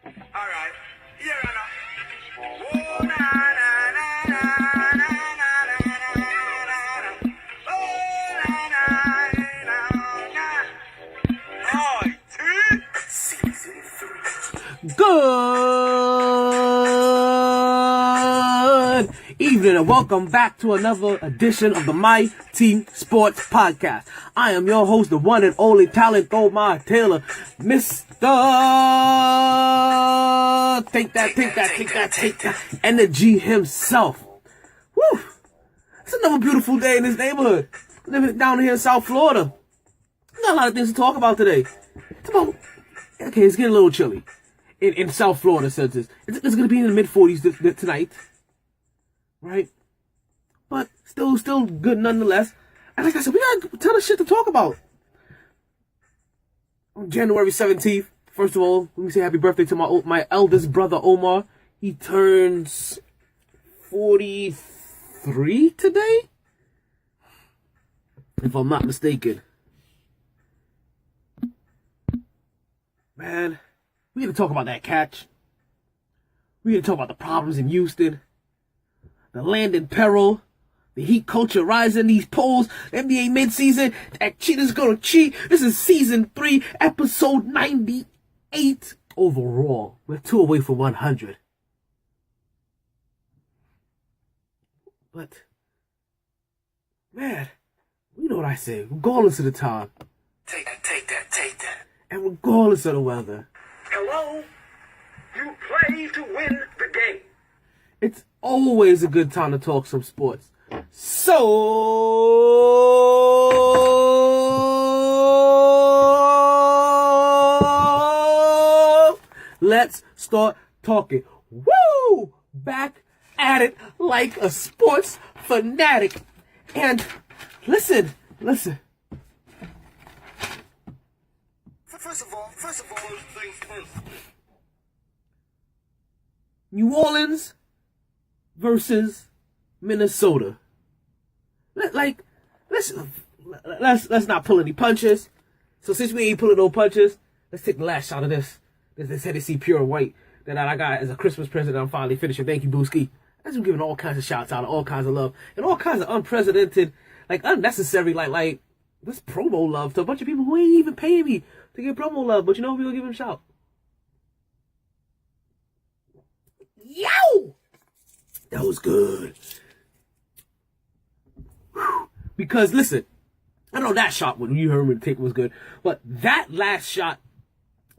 Alright, here I know. Oh, na, na, na, na, na, na, na, na, na, na. Oh, na, na, na, na. MyT Season 3. Good evening and welcome back to another edition of the myt Sports Podcast. I am your host, the one and only talent Omar Taylor, Mr. Take that energy himself. Woo! It's another beautiful day in this neighborhood. Living down here in South Florida. We got a lot of things to talk about today. It's getting a little chilly in South Florida since it's going to be in the mid-40s tonight. Right? But still good nonetheless. And like I said, we got a ton of shit to talk about. On January 17th, first of all, let me say happy birthday to my eldest brother, Omar. He turns 43 today? If I'm not mistaken. Man, we got to talk about that catch. We got to talk about the problems in Houston. The land in peril. The heat culture rising, these polls, NBA midseason, that cheaters gonna cheat. This is season 3, episode 98 overall. We're 2 away from 100. But, man, you know what I say, regardless of the time. Take that. And regardless of the weather. Hello? You play to win the game. It's always a good time to talk some sports. So, let's start talking. Woo! Back at it like a sports fanatic. And listen. First of all, things first. New Orleans versus Minnesota. Let's not pull any punches. So since we ain't pulling no punches, let's take the last shot of this Hennessy Pure White that I got as a Christmas present. I'm finally finishing. Thank you, Booski. As I'm giving all kinds of shouts out, all kinds of love, and all kinds of unprecedented, unnecessary, this promo love to a bunch of people who ain't even paying me to give promo love. But you know, we gonna give them a shout. Yo! That was good. Whew. Because listen, I know that shot when you heard me take was good, but that last shot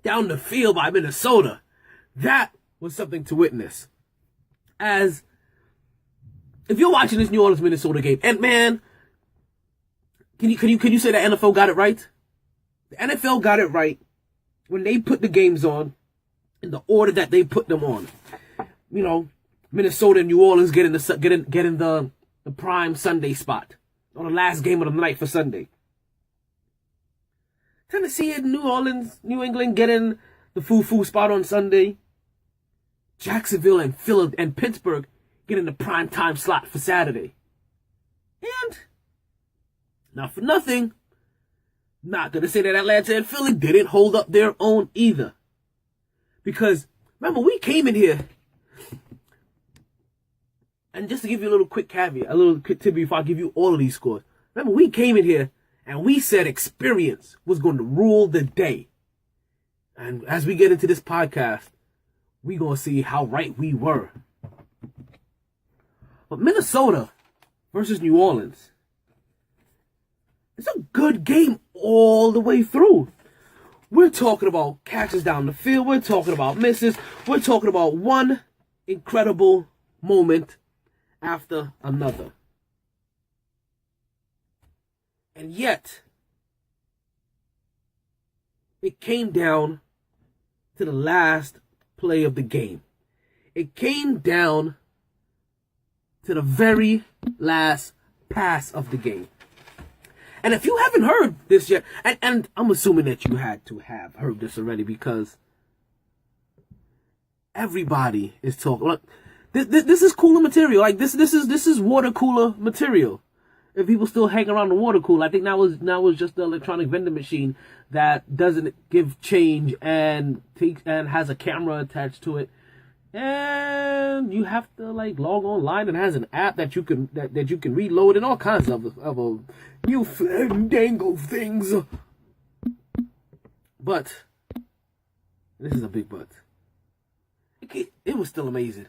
down the field by Minnesota, that was something to witness. As if you're watching this New Orleans Minnesota game, and man, can you say the NFL got it right? The NFL got it right when they put the games on in the order that they put them on. You know, Minnesota and New Orleans getting the prime Sunday spot on the last game of the night for Sunday. Tennessee and New England getting the foo spot on Sunday. Jacksonville and Philly and Pittsburgh getting the prime time slot for Saturday. And not for nothing, not gonna say that Atlanta and Philly didn't hold up their own either. Because remember, we came in here. And just to give you a little quick caveat, a little quick tip before I give you all of these scores. Remember, we came in here and we said experience was going to rule the day. And as we get into this podcast, we're going to see how right we were. But Minnesota versus New Orleans, it's a good game all the way through. We're talking about catches down the field. We're talking about misses. We're talking about one incredible moment after another. And yet, it came down to the last play of the game. It came down to the very last pass of the game. And if you haven't heard this yet, and I'm assuming that you had to have heard this already because everybody is talking. Look, this is cooler material. This is water cooler material. if people still hang around the water cooler. I think now was just the electronic vending machine that doesn't give change and has a camera attached to it, and you have to like log online and has an app that you can that you can reload and all kinds of new fandango things. But this is a big but. It was still amazing.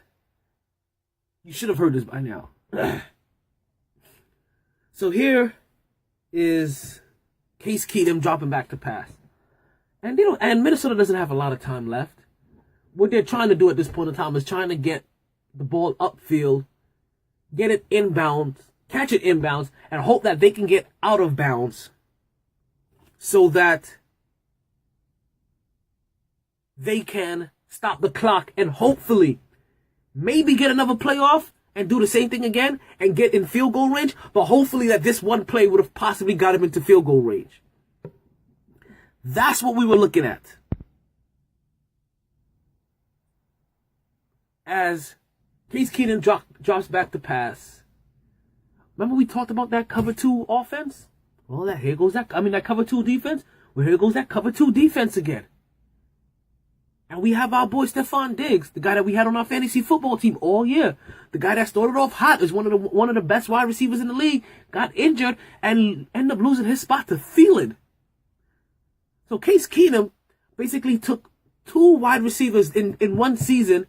You should have heard this by now. So here is Case Keenum dropping back to pass. And Minnesota doesn't have a lot of time left. What they're trying to do at this point in time is trying to get the ball upfield, get it inbounds, catch it inbounds, and hope that they can get out of bounds so that they can stop the clock and hopefully maybe get another playoff and do the same thing again and get in field goal range. But hopefully that this one play would have possibly got him into field goal range. That's what we were looking at. As Case Keenum drops back to pass. Remember we talked about that cover 2 offense? Well, that cover 2 defense. Well, here goes that cover 2 defense again. And we have our boy Stephon Diggs, the guy that we had on our fantasy football team all year. The guy that started off hot as one of the best wide receivers in the league, got injured and ended up losing his spot to Thielen. So Case Keenum basically took 2 wide receivers in one season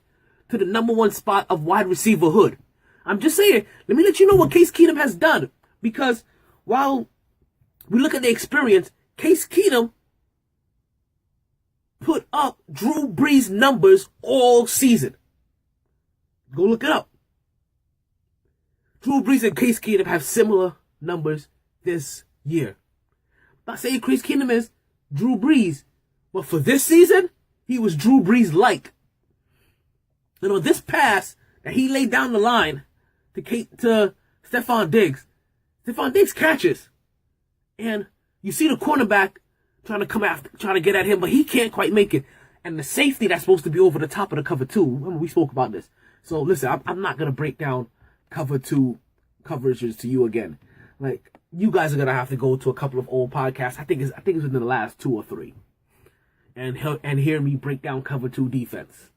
to the number 1 spot of wide receiverhood. I'm just saying, let me let you know what Case Keenum has done. Because while we look at the experience, Case Keenum put up Drew Brees numbers all season. Go look it up. Drew Brees and Case Keenum have similar numbers this year. I'm not saying Case Keenum is Drew Brees, but for this season, he was Drew Brees-like. And on this pass that he laid down the line to Stephon Diggs catches. And you see the cornerback trying to get at him, but he can't quite make it. And the safety that's supposed to be over the top of the cover 2, remember we spoke about this. So listen, I'm not going to break down cover 2 coverages to you again. Like, you guys are going to have to go to a couple of old podcasts. I think it's within the last 2 or 3. And hear me break down cover 2 defense.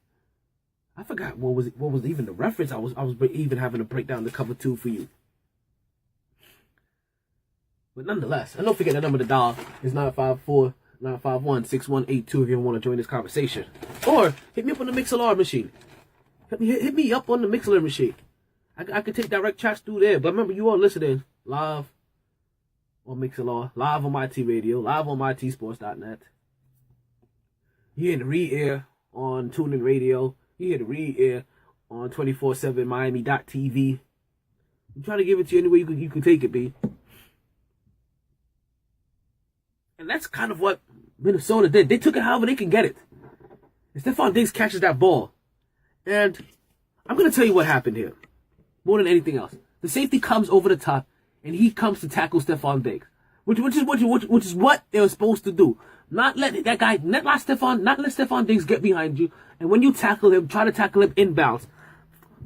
I forgot what was even the reference I was even having to break down the cover 2 for you. But nonetheless, and don't forget the number to dial is 954-951-6182 if you want to join this conversation. Or hit me up on the MixLR machine. Hit me up on the MixLR machine. I can take direct chats through there. But remember, you are listening live on MixLR, live on MyT Radio, live on myt-sports.net. You hear the re-air on TuneIn Radio. You hear the re-air on 24/7 Miami.tv. I'm trying to give it to you any way you can take it, B. And that's kind of what Minnesota did. They took it however they can get it. And Stephon Diggs catches that ball. And I'm going to tell you what happened here. More than anything else. The safety comes over the top, and he comes to tackle Stephon Diggs. Which is what they were supposed to do. Not let Stephon Diggs get behind you. And when you tackle him, try to tackle him inbounds.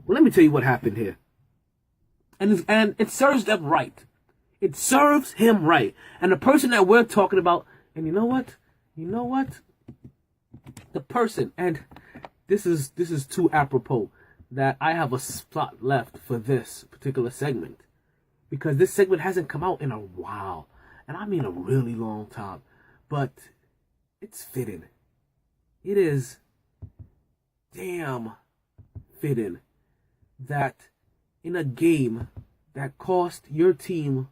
Well, let me tell you what happened here. And it serves them right. It serves him right. And the person that we're talking about, and you know what? The person, and this is too apropos that I have a spot left for this particular segment. Because this segment hasn't come out in a while. And I mean a really long time. But it's fitting. It is damn fitting that in a game that cost your team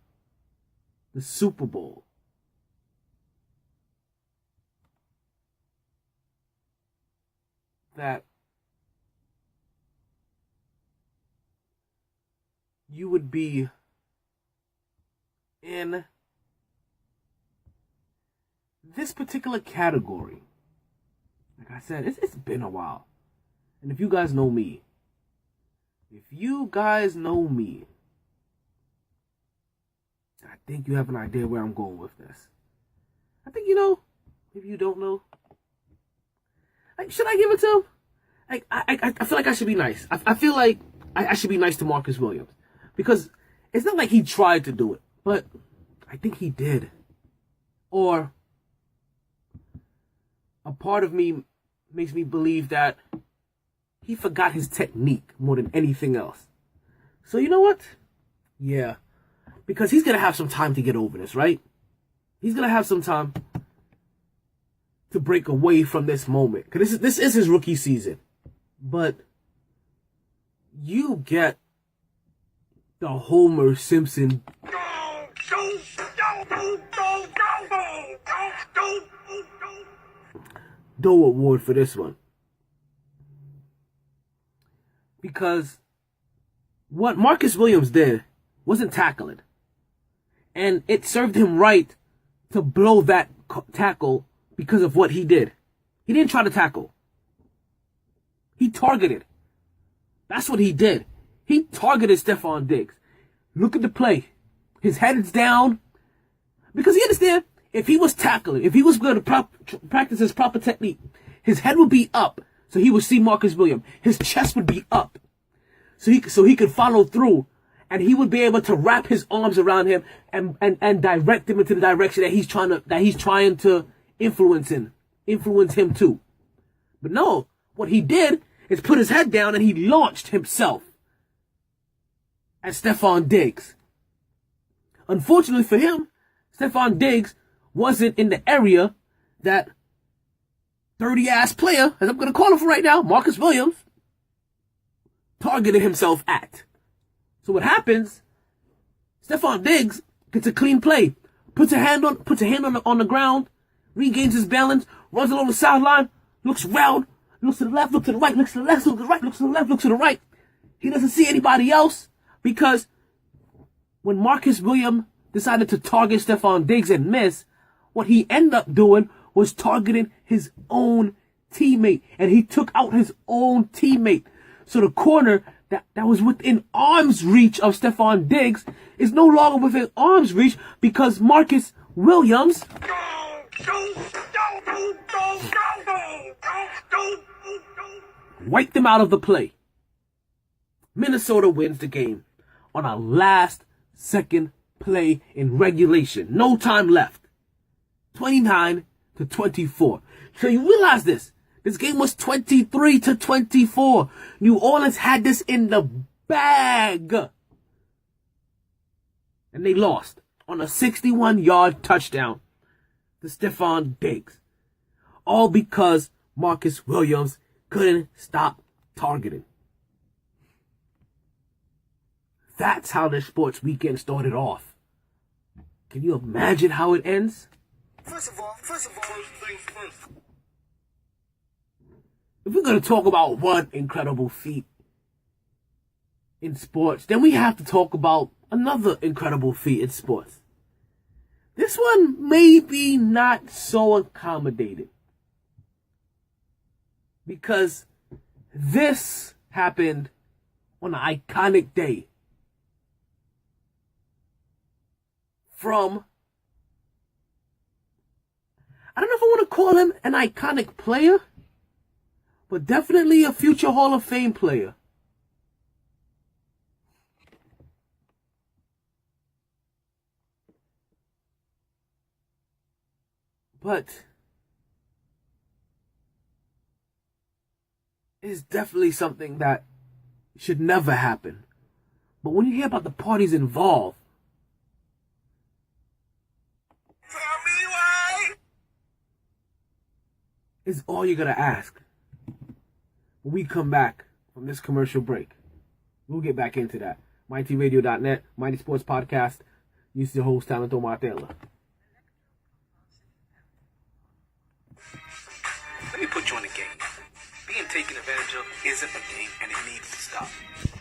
the Super Bowl, that you would be in this particular category. Like I said, it's been a while. And if you guys know me, I think you have an idea where I'm going with this. I think you know. If you don't know, like, should I give it to him? I feel like I should be nice. I feel like I should be nice to Marcus Williams, because it's not like he tried to do it, but I think he did. Or a part of me makes me believe that he forgot his technique more than anything else. So you know what? Yeah. Because he's going to have some time to get over this, right? He's going to have some time to break away from this moment. Because this is his rookie season. But you get the Homer Simpson Doe Award for this one. Because what Marcus Williams did wasn't tackling. And it served him right to blow that tackle because of what he did. He didn't try to tackle. He targeted. That's what he did. He targeted Stephon Diggs. Look at the play. His head is down. Because you understand, if he was tackling, if he was going to practice his proper technique, his head would be up. So he would see Marcus Williams. His chest would be up. So he could follow through. And he would be able to wrap his arms around him and direct him into the direction that he's trying to influence him to. But no, what he did is put his head down and he launched himself at Stephon Diggs. Unfortunately for him, Stephon Diggs wasn't in the area that dirty-ass player, as I'm going to call him for right now, Marcus Williams, targeted himself at. So what happens, Stephon Diggs gets a clean play, puts a hand on the ground, regains his balance, runs along the sideline, looks around, looks to the left, looks to the right, looks to the left, looks to the right, looks to the left, looks to the right. He doesn't see anybody else because when Marcus Williams decided to target Stephon Diggs and miss, what he ended up doing was targeting his own teammate, and he took out his own teammate. So the corner that was within arm's reach of Stephon Diggs is no longer within arm's reach because Marcus Williams wiped him out of the play. Minnesota wins the game on a last-second play in regulation. No time left. 29-24. So you realize this. This game was 23-24. New Orleans had this in the bag. And they lost on a 61-yard touchdown to Stephon Diggs. All because Marcus Williams couldn't stop targeting. That's how the sports weekend started off. Can you imagine how it ends? First of all, first things first. If we're going to talk about one incredible feat in sports, then we have to talk about another incredible feat in sports. This one may be not so accommodated because this happened on an iconic day from, I don't know if I want to call him an iconic player, but definitely a future Hall of Fame player. But it's definitely something that should never happen. But when you hear about the parties involved, Tell me why. is all you're going to ask. When we come back from this commercial break, we'll get back into that. myt-radio.net, Mighty Sports Podcast. Use your host, Talent Omar Taylor. Let me put you on the game. Being taken advantage of isn't a game, and it needs to stop.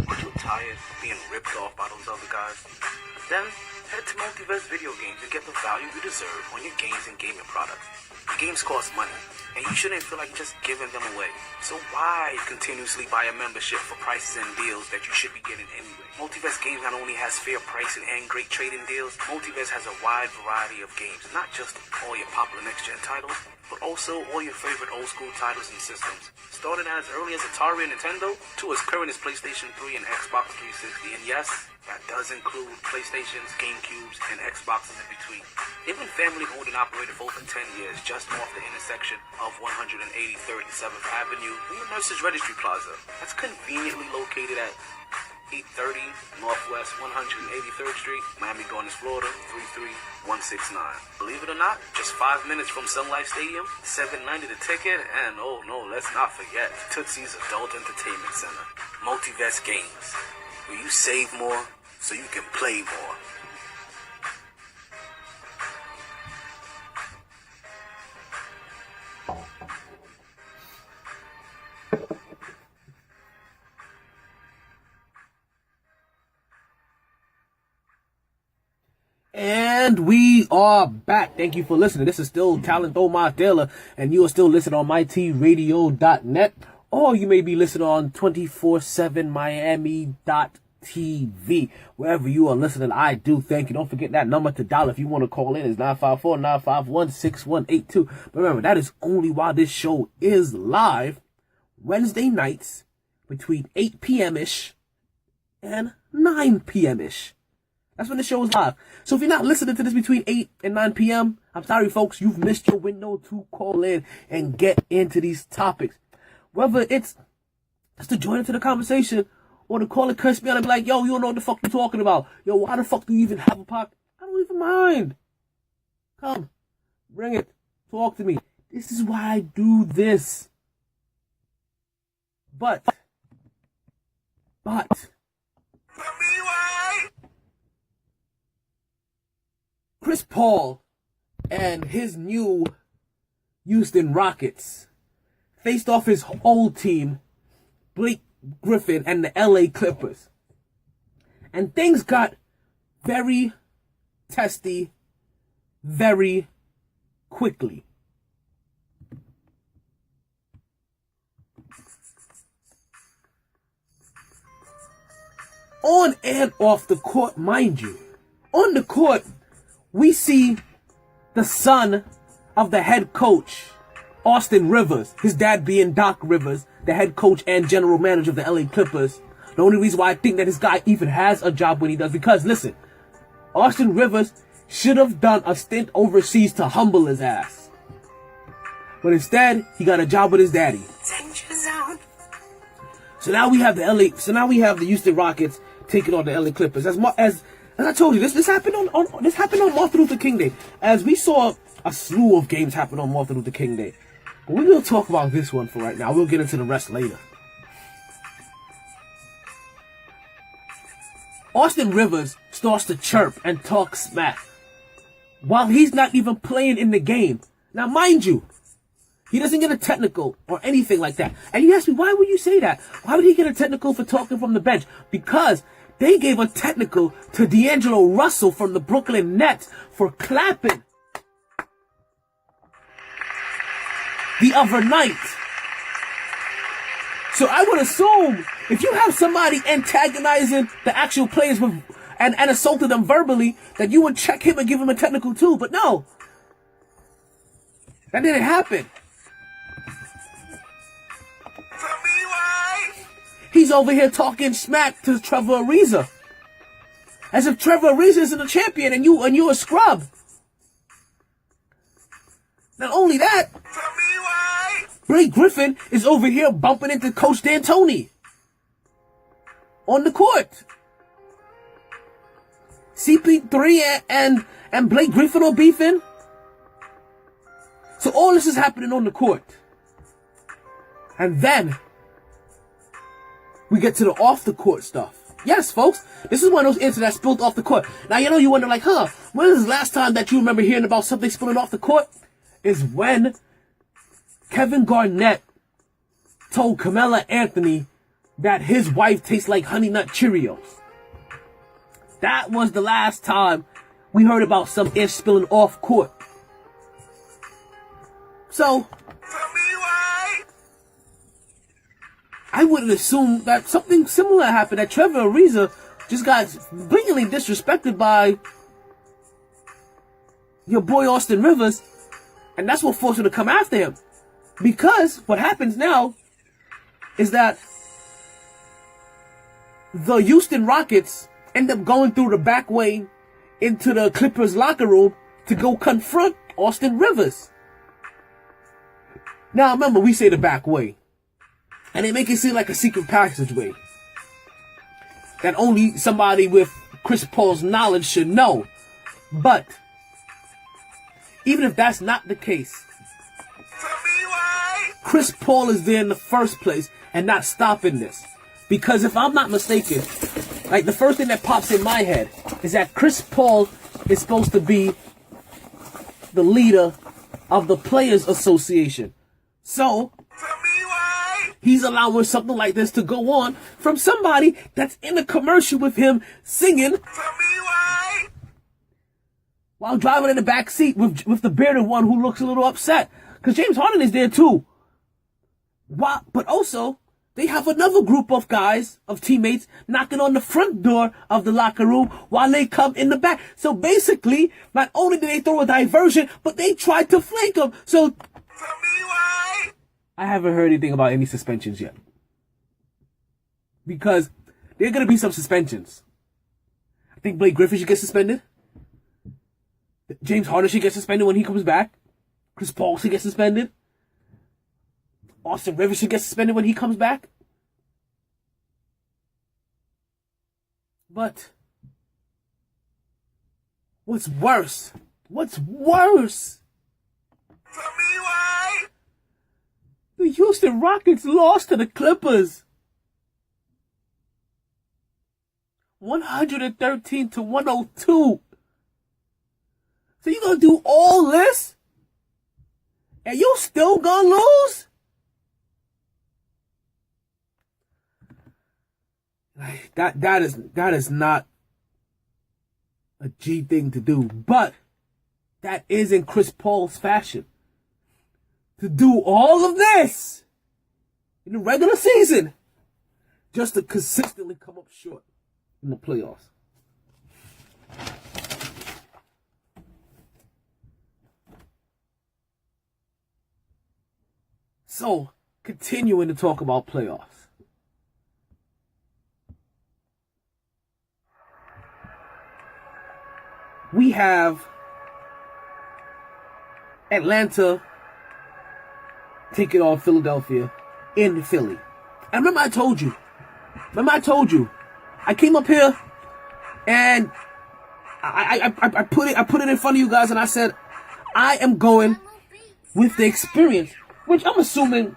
Are you tired of being ripped off by those other guys? Then head to Multiverse Video Games and get the value you deserve on your games and gaming products. The games cost money, and you shouldn't feel like just giving them away. So why continuously buy a membership for prices and deals that you should be getting anyway? Multiverse Games not only has fair pricing and great trading deals, Multiverse has a wide variety of games, not just all your popular next-gen titles, but also all your favorite old-school titles and systems. Starting as early as Atari and Nintendo, to as current as PlayStation 3 and Xbox 360, and yes, That does include PlayStations, GameCubes, and Xboxes in between. They've been family owned and operated for over 10 years, just off the intersection of 183rd and 7th Avenue near Mercer's Registry Plaza. That's conveniently located at 830 Northwest 183rd Street, Miami Gardens, Florida 33169. Believe it or not, just 5 minutes from Sun Life Stadium, $7.90 the ticket, and oh no, let's not forget Tootsie's Adult Entertainment Center. Multiverse Games, where you save more so you can play more. And we are back. Thank you for listening. This is still Talent Omar Taylor, and you are still listening on mytradio.net, or you may be listening on 247miami.tv. Wherever you are listening, I do thank you. Don't forget that number to dial if you want to call in. It's 954-951-6182. But remember, that is only while this show is live, Wednesday nights between 8 p.m.-ish and 9 p.m.-ish. That's when the show is live. So if you're not listening to this between 8 and 9 p.m., I'm sorry, folks. You've missed your window to call in and get into these topics. Whether it's just to join into the conversation or to call and curse me out and be like, yo, you don't know what the fuck you're talking about. Yo, why the fuck do you even have a podcast? I don't even mind. Come, bring it. Talk to me. This is why I do this. But. Chris Paul and his new Houston Rockets faced off his old team, Blake Griffin and the LA Clippers. And things got very testy very quickly. On and off the court, mind you. On the court, we see the son of the head coach, Austin Rivers, his dad being Doc Rivers, the head coach and general manager of the LA Clippers. The only reason why I think that this guy even has a job when he does, because listen, Austin Rivers should have done a stint overseas to humble his ass. But instead, he got a job with his daddy. Danger zone. So now we have the Houston Rockets taking on the LA Clippers. As I told you, this happened on Martin Luther King Day. As we saw a slew of games happen on Martin Luther King Day. But we will talk about this one for right now. We'll get into the rest later. Austin Rivers starts to chirp and talk smack while he's not even playing in the game. Now, mind you, he doesn't get a technical or anything like that. And you ask me, why would you say that? Why would he get a technical for talking from the bench? Because they gave a technical to D'Angelo Russell from the Brooklyn Nets for clapping the other night. So I would assume if you have somebody antagonizing the actual players with, and assaulting them verbally, that you would check him and give him a technical too. But no, that didn't happen. He's over here talking smack to Trevor Ariza, as if Trevor Ariza isn't a champion and you're a scrub. Not only that, Blake Griffin is over here bumping into Coach D'Antoni on the court. CP3 and Blake Griffin are beefing. So all this is happening on the court. And then we get to the off the court stuff. Yes, folks, this is one of those incidents that spilled off the court. Now, you know, you wonder like, when is the last time that you remember hearing about something spilling off the court? Is when Kevin Garnett told Carmelo Anthony that his wife tastes like Honey Nut Cheerios. That was the last time we heard about some ish spilling off court. So I wouldn't assume that something similar happened, that Trevor Ariza just got blatantly disrespected by your boy Austin Rivers, and that's what forced him to come after him. Because what happens now is that the Houston Rockets end up going through the back way into the Clippers locker room to go confront Austin Rivers. Now remember, we say the back way, and they make it seem like a secret passageway that only somebody with Chris Paul's knowledge should know. But even if that's not the case, Chris Paul is there in the first place and not stopping this. Because if I'm not mistaken, like the first thing that pops in my head is that Chris Paul is supposed to be the leader of the Players Association. So he's allowing something like this to go on from somebody that's in a commercial with him singing while driving in the back seat with the bearded one who looks a little upset. Because James Harden is there too. But also, they have another group of guys, of teammates, knocking on the front door of the locker room while they come in the back. So basically, not only did they throw a diversion, but they tried to flank him. So, I haven't heard anything about any suspensions yet. Because there are going to be some suspensions. I think Blake Griffin should get suspended. James Harden should get suspended when he comes back. Chris Paul should get suspended. Austin Rivers should get suspended when he comes back. But what's worse? What's worse? Tell me why. The Houston Rockets lost to the Clippers. 113-102. So you gonna do all this? And you still gonna lose? Like, that is not a G thing to do, but that is in Chris Paul's fashion. To do all of this in the regular season just to consistently come up short in the playoffs. So, continuing to talk about playoffs. We have Atlanta taking on Philadelphia in Philly. And remember I told you. I came up here and I put it in front of you guys and I said, I am going with the experience, which I'm assuming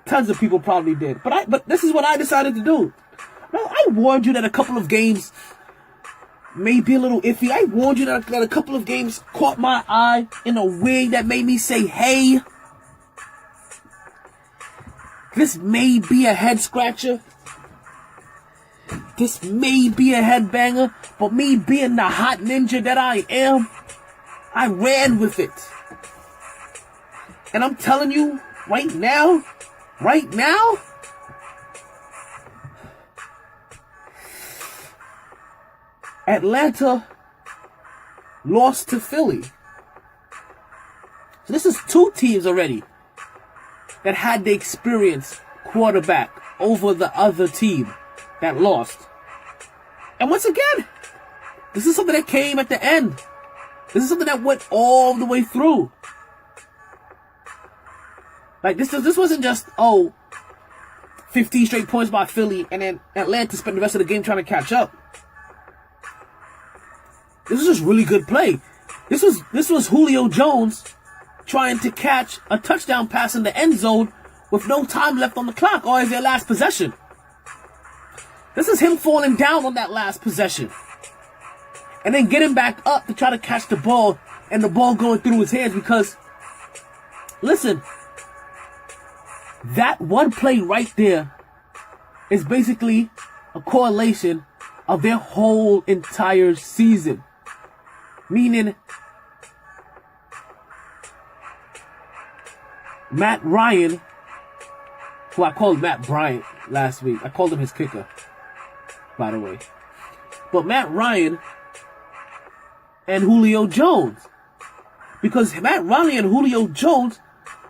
tons of people probably did. But this is what I decided to do. Now, I warned you that a couple of games may be a little iffy. I warned you that a couple of games caught my eye in a way that made me say, hey, this may be a head scratcher. This may be a headbanger. But me being the hot ninja that I am, I ran with it. And I'm telling you, right now, Atlanta lost to Philly. So this is two teams already that had the experienced quarterback over the other team that lost. And once again, this is something that came at the end. This is something that went all the way through. Like, this wasn't just, 15 straight points by Philly and then Atlanta spent the rest of the game trying to catch up. This was just really good play. This was Julio Jones trying to catch a touchdown pass in the end zone with no time left on the clock, or is their last possession. This is him falling down on that last possession and then getting back up to try to catch the ball and the ball going through his hands because, listen, that one play right there is basically a correlation of their whole entire season. Meaning, Matt Ryan, who I called Matt Bryant last week. I called him his kicker, by the way. But Matt Ryan and Julio Jones. Because Matt Ryan and Julio Jones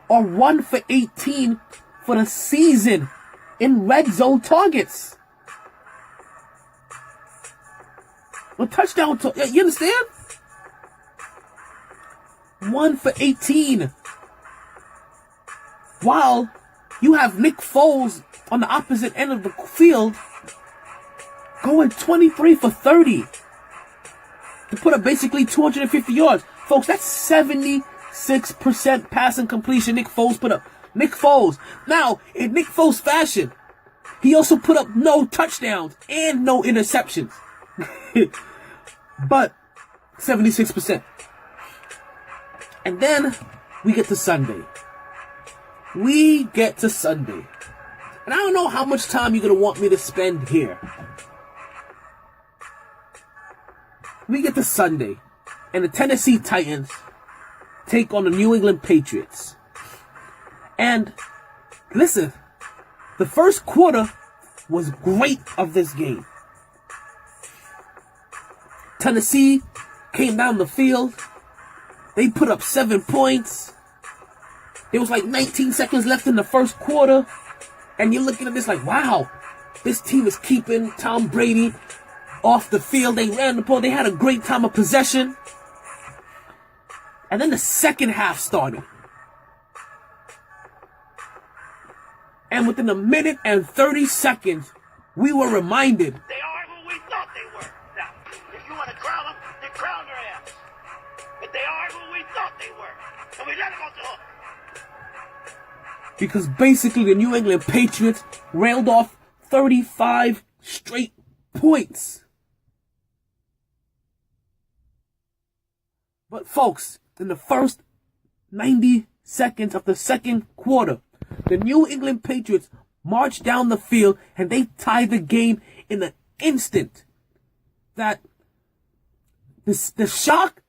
are 1 for 18 for the season in red zone targets. A touchdown. You understand? 1 for 18. While you have Nick Foles on the opposite end of the field going 23 for 30 to put up basically 250 yards. Folks, that's 76% passing completion Nick Foles put up. Nick Foles. Now, in Nick Foles fashion, he also put up no touchdowns and no interceptions. But 76%. And then we get to Sunday. And I don't know how much time you're going to want me to spend here. We get to Sunday. And the Tennessee Titans take on the New England Patriots. And listen, the first quarter was great of this game. Tennessee came down the field. They put up 7 points. There was like 19 seconds left in the first quarter. And you're looking at this like, wow, this team is keeping Tom Brady off the field. They ran the ball. They had a great time of possession. And then the second half started. And within a minute and 30 seconds, we were reminded. They are who we thought they were. Now, if you want to crown them, then crown their ass. But they are who we thought they were. And we let them off the hook. Because basically the New England Patriots railed off 35 straight points. But folks, in the first 90 seconds of the second quarter, the New England Patriots marched down the field and they tied the game in an instant. That the shock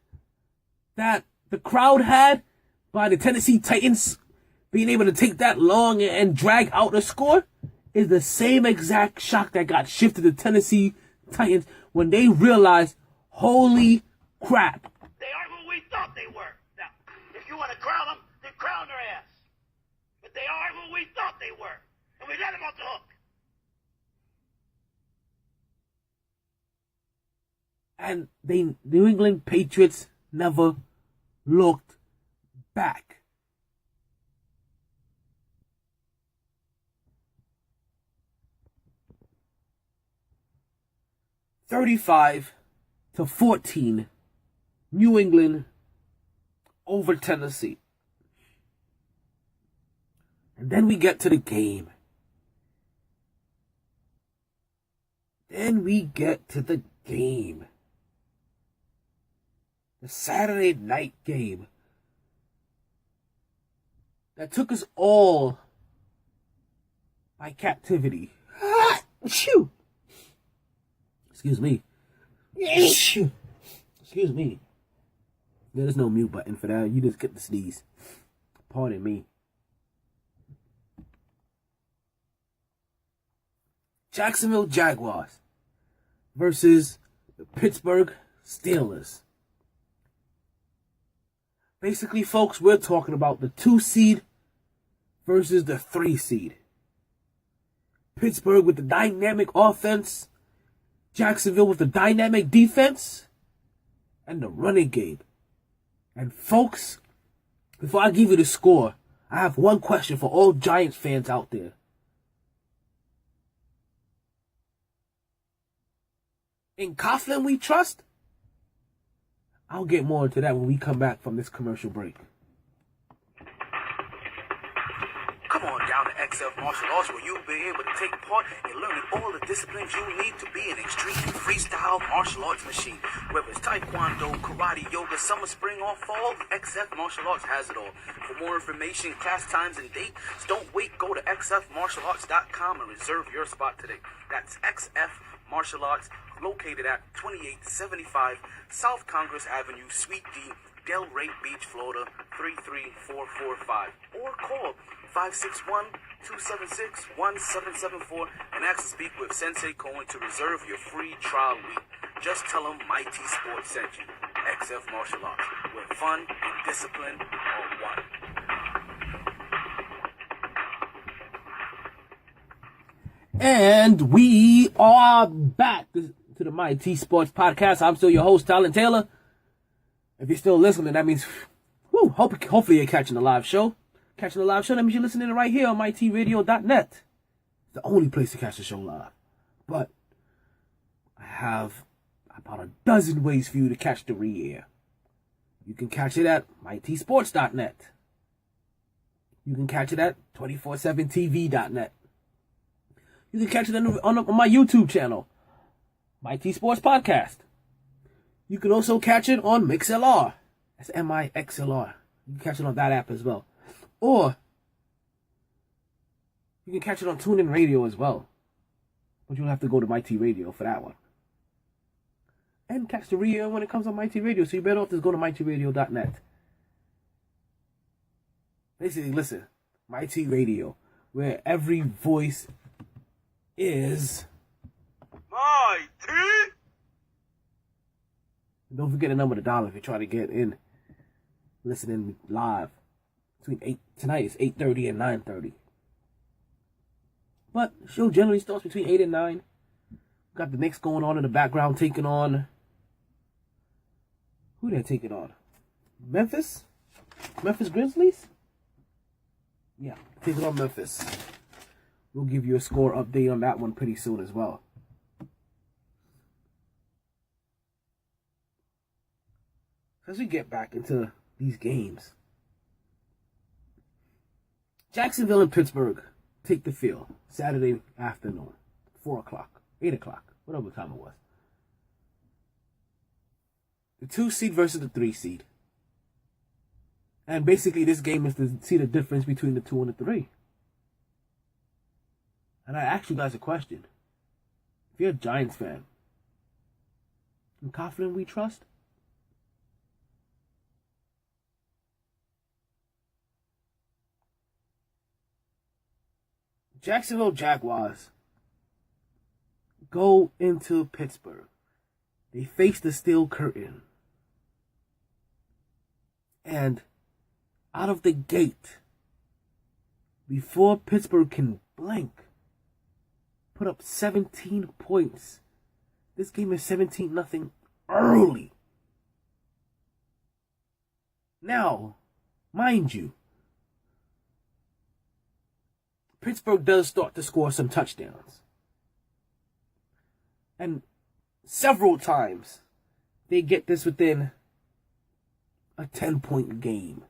that the crowd had by the Tennessee Titans being able to take that long and drag out the score is the same exact shock that got shifted to the Tennessee Titans when they realized, holy crap. They are who we thought they were. Now, if you want to crown them, then crown their ass. But they are who we thought they were. And we let them off the hook. And the New England Patriots never looked back. (35-14), New England over Tennessee. And then we get to the game. The Saturday night game. That took us all by captivity. Shoo! Excuse me. Excuse me. There's no mute button for that. You just get the sneeze. Pardon me. Jacksonville Jaguars versus the Pittsburgh Steelers. Basically, folks, we're talking about the 2 seed versus the 3 seed. Pittsburgh with the dynamic offense. Jacksonville with the dynamic defense and the running game. And folks, before I give you the score, I have one question for all Giants fans out there. In Coughlin we trust? I'll get more into that when we come back from this commercial break. Come on down to XF Martial Arts where you'll be able to take part in learning all the disciplines you need to be an extreme freestyle martial arts machine. Whether it's Taekwondo, Karate, Yoga, summer, spring, or fall, XF Martial Arts has it all. For more information, class times, and dates, don't wait. Go to xfmartialarts.com and reserve your spot today. That's XF Martial Arts, located at 2875 South Congress Avenue, Suite D, Delray Beach, Florida, 33445. Or call 561-276-1774 and ask to speak with Sensei Cohen to reserve your free trial week. Just tell him myt-sports sent you. XF Martial Arts, where fun and discipline are one. And we are back. to the MyT Sports Podcast. I'm still your host, Tyler Taylor. If you're still listening, that means, hopefully you're catching the live show. Catching the live show, that means you're listening right here on mytradio.net. It's the only place to catch the show live. But I have about a dozen ways for you to catch the re-air. You can catch it at myt-sports.net. You can catch it at 247tv.net. You can catch it on my YouTube channel, MyT Sports Podcast. You can also catch it on MixLR. That's MIXLR. You can catch it on that app as well. Or you can catch it on TuneIn Radio as well. But you'll have to go to MyT Radio for that one. And catch the re-air when it comes on MyT Radio. So you better off just go to mytradio.net. Basically, listen, MyT Radio, where every voice is MyT. Don't forget the number to dial if you're trying to get in, listening live. Tonight is 8:30 and 9:30. But the show generally starts between 8 and 9. Got the Knicks going on in the background, taking on... Who they're taking on? Memphis? Memphis Grizzlies? Yeah, taking on Memphis. We'll give you a score update on that one pretty soon as well. As we get back into these games, Jacksonville and Pittsburgh take the field Saturday afternoon, 4 o'clock, 8 o'clock, whatever time it was. The 2 seed versus the 3 seed. And basically this game is to see the difference between the 2 and the 3. And I ask you guys a question. If you're a Giants fan, in Coughlin we trust? Jacksonville Jaguars go into Pittsburgh. They face the steel curtain. And out of the gate, before Pittsburgh can blink, put up 17 points. This game is 17-0 early. Now, mind you, Pittsburgh does start to score some touchdowns. And several times, they get this within a 10-point game.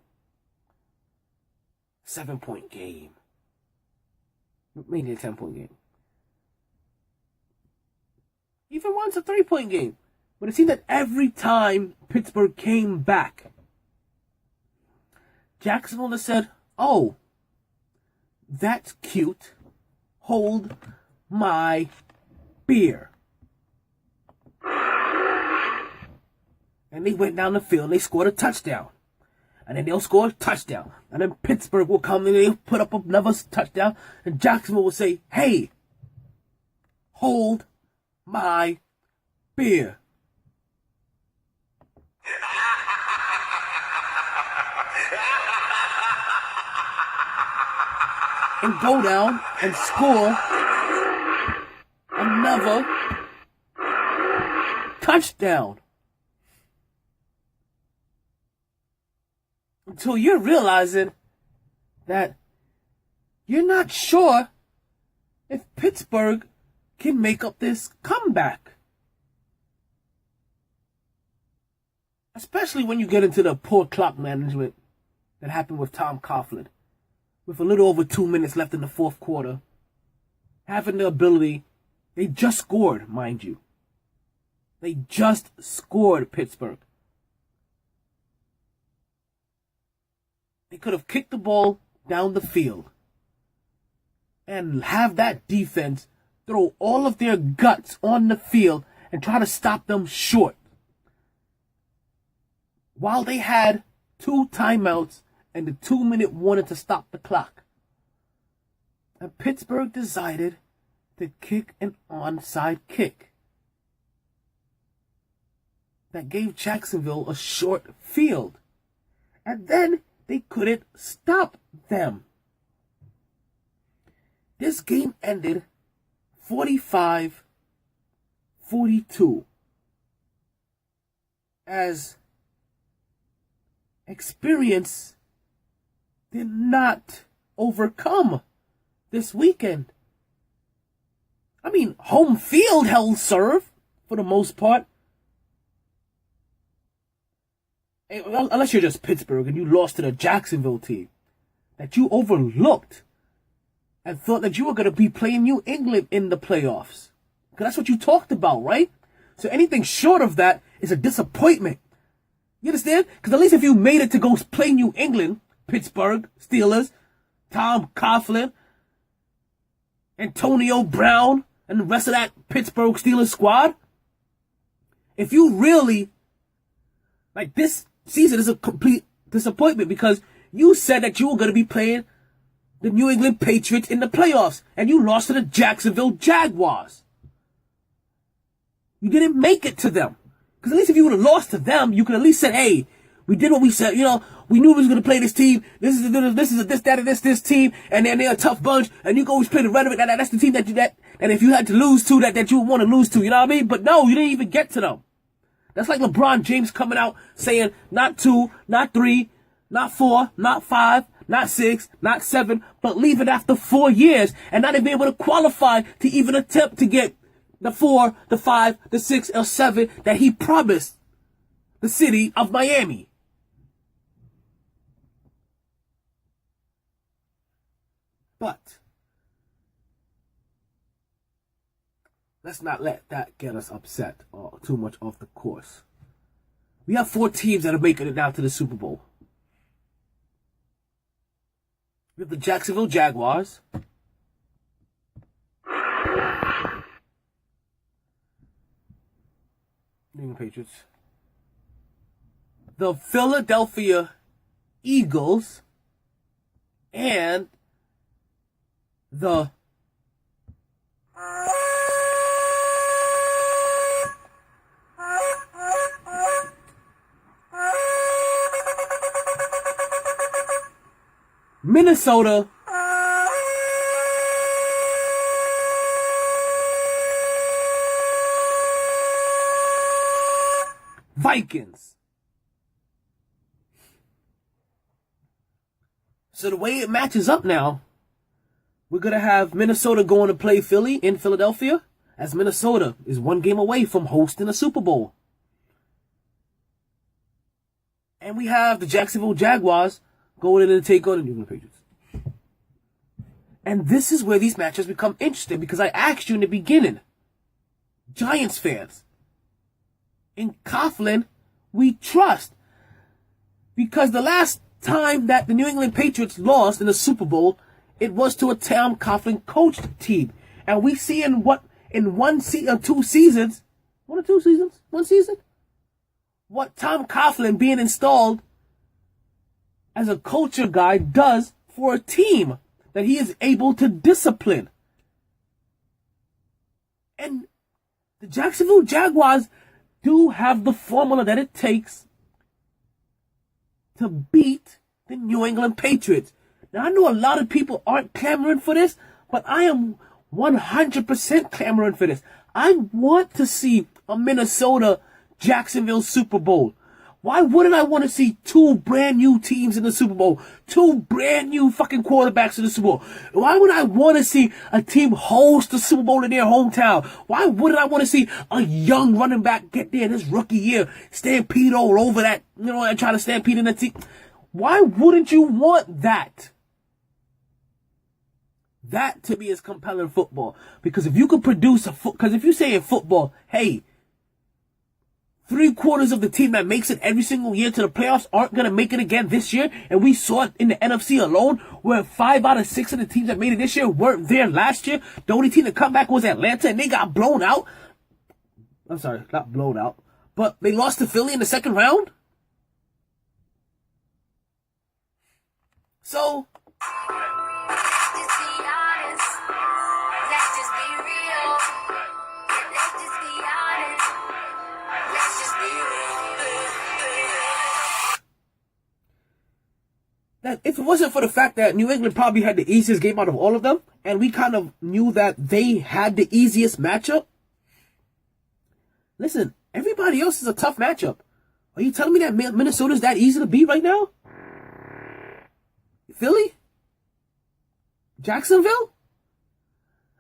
7-point game. Maybe a 10-point game. Even once a 3-point game. But it seemed that every time Pittsburgh came back, Jacksonville just said, oh, that's cute. Hold my beer. And they went down the field and they scored a touchdown. And then they'll score a touchdown. And then Pittsburgh will come and they'll put up another touchdown. And Jacksonville will say, hey, hold my beer. And go down and score another touchdown. Until you're realizing that you're not sure if Pittsburgh can make up this comeback. Especially when you get into the poor clock management that happened with Tom Coughlin. With a little over 2 minutes left in the fourth quarter, having the ability, they just scored, mind you. They just scored, Pittsburgh. They could have kicked the ball down the field and have that defense throw all of their guts on the field and try to stop them short. While they had 2 timeouts and the 2-minute warning to stop the clock. And Pittsburgh decided to kick an onside kick that gave Jacksonville a short field. And then they couldn't stop them. This game ended 45-14. 42 as experience did not overcome this weekend. I mean, home field held serve for the most part. Unless you're just Pittsburgh and you lost to the Jacksonville team that you overlooked and thought that you were going to be playing New England in the playoffs. Because that's what you talked about, right? So anything short of that is a disappointment. You understand? Because at least if you made it to go play New England, Pittsburgh Steelers, Tom Coughlin, Antonio Brown, and the rest of that Pittsburgh Steelers squad, if you really, like, this season is a complete disappointment because you said that you were going to be playing the New England Patriots in the playoffs, and you lost to the Jacksonville Jaguars. You didn't make it to them. Because at least if you would have lost to them, you could at least said, hey, we did what we said. You know, we knew we was going to play this team. This team. And then they're a tough bunch. And you can always play the rhetoric. That's the team that if you had to lose to, that you would want to lose to. You know what I mean? But no, you didn't even get to them. That's like LeBron James coming out saying, not 2, not 3, not 4, not 5, not 6, not 7, but leaving after 4 years and not even able to qualify to even attempt to get the 4, the 5, the 6, or 7 that he promised the city of Miami. But let's not let that get us upset or too much off the course. We have 4 teams that are making it down to the Super Bowl. We have the Jacksonville Jaguars, New England Patriots, the Philadelphia Eagles, and the Minnesota Vikings. So the way it matches up now, we're going to have Minnesota going to play Philly in Philadelphia, as Minnesota is 1 game away from hosting a Super Bowl. And we have the Jacksonville Jaguars going in and take on the New England Patriots. And this is where these matches become interesting, because I asked you in the beginning, Giants fans, in Coughlin, we trust. Because the last time that the New England Patriots lost in the Super Bowl, it was to a Tom Coughlin coached team. And we see in 1 season, what Tom Coughlin being installed as a culture guy does for a team that he is able to discipline. And the Jacksonville Jaguars do have the formula that it takes to beat the New England Patriots. Now, I know a lot of people aren't clamoring for this, but I am 100% clamoring for this. I want to see a Minnesota-Jacksonville Super Bowl. Why wouldn't I want to see 2 brand new teams in the Super Bowl? 2 brand new fucking quarterbacks in the Super Bowl. Why would I want to see a team host the Super Bowl in their hometown? Why wouldn't I want to see a young running back get there this rookie year, stampede all over that, and try to stampede in the team? Why wouldn't you want that? That to me is compelling football. Because if you could produce because if you say in football, hey, 3/4 of the team that makes it every single year to the playoffs aren't going to make it again this year. And we saw it in the NFC alone, where 5 out of 6 of the teams that made it this year weren't there last year. The only team to come back was Atlanta, and they got blown out. I'm sorry, not blown out, but they lost to Philly in the second round. So that if it wasn't for the fact that New England probably had the easiest game out of all of them, and we kind of knew that they had the easiest matchup, Listen, everybody else is a tough matchup. Are you telling me that Minnesota's that easy to beat right now? Philly? Jacksonville?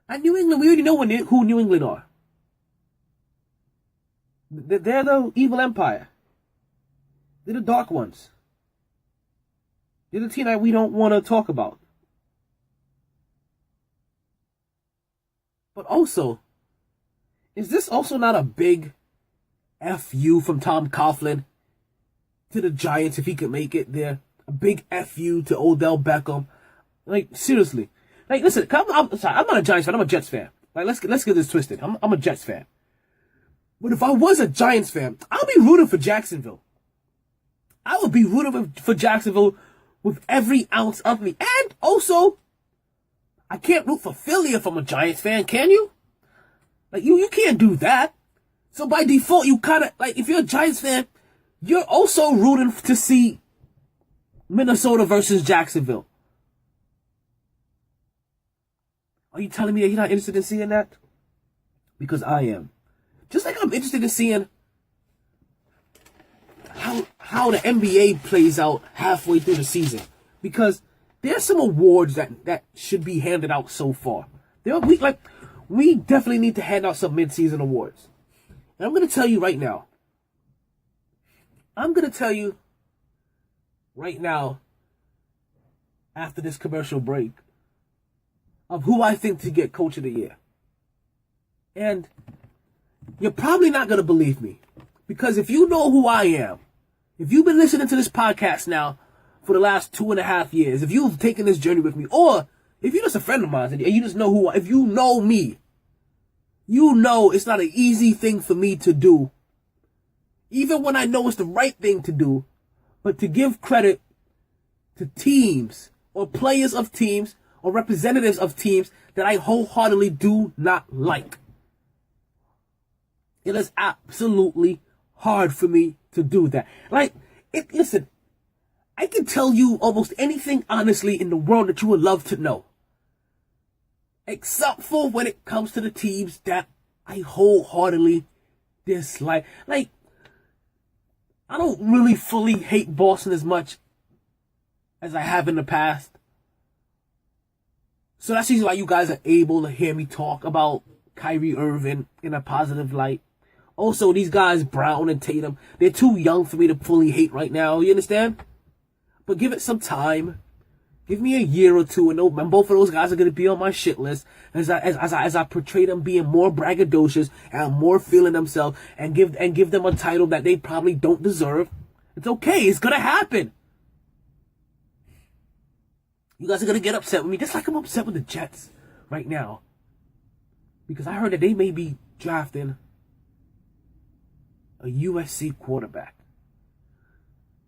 At New England, we already know who New England are. They're the evil empire. They're the dark ones. They're the team that we don't want to talk about. But also, is this also not a big FU from Tom Coughlin to the Giants if he could make it there? A big FU to Odell Beckham. Like, seriously. Like, listen, I'm sorry, I'm not a Giants fan, I'm a Jets fan. Like, let's get this twisted. I'm a Jets fan. But if I was a Giants fan, I'll be rooting for Jacksonville. I would be rooting for Jacksonville with every ounce of me. And also, I can't root for Philly if I'm a Giants fan, can you? Like, you can't do that. So by default, you kind of, like, if you're a Giants fan, you're also rooting to see Minnesota versus Jacksonville. Are you telling me that you're not interested in seeing that? Because I am. Just like I'm interested in seeing how the NBA plays out halfway through the season. Because there's some awards that should be handed out so far. We definitely need to hand out some mid-season awards. And I'm going to tell you right now. After this commercial break, of who I think to get Coach of the Year. And you're probably not going to believe me. Because if you know who I am, if you've been listening to this podcast now for the last 2.5 years, if you've taken this journey with me, or if you're just a friend of mine and you just know if you know me, you know it's not an easy thing for me to do. Even when I know it's the right thing to do, but to give credit to teams or players of teams or representatives of teams that I wholeheartedly do not like. It is absolutely hard for me to do that. Listen, I can tell you almost anything honestly in the world that you would love to know. Except for when it comes to the teams that I wholeheartedly dislike. Like, I don't really fully hate Boston as much as I have in the past. So that's usually why you guys are able to hear me talk about Kyrie Irving in a positive light. Also, these guys, Brown and Tatum, they're too young for me to fully hate right now. You understand? But give it some time. Give me a year or two, and both of those guys are going to be on my shit list as I portray them being more braggadocious and more feeling themselves, and give them a title that they probably don't deserve. It's okay. It's going to happen. You guys are going to get upset with me, just like I'm upset with the Jets right now. Because I heard that they may be drafting a USC quarterback.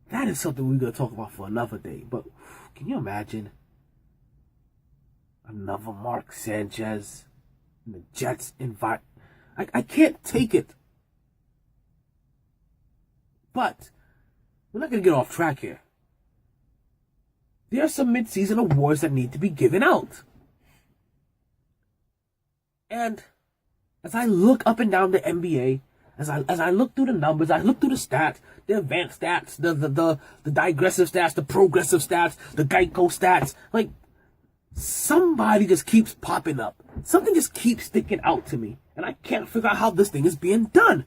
That is something we're going to talk about for another day. But can you imagine another Mark Sanchez and the Jets invite? I can't take it. But we're not going to get off track here. There are some mid-season awards that need to be given out. And as I look up and down the NBA, as I look through the numbers, I look through the stats, the advanced stats, the digressive stats, the progressive stats, the Geico stats, like, somebody just keeps popping up. Something just keeps sticking out to me. And I can't figure out how this thing is being done.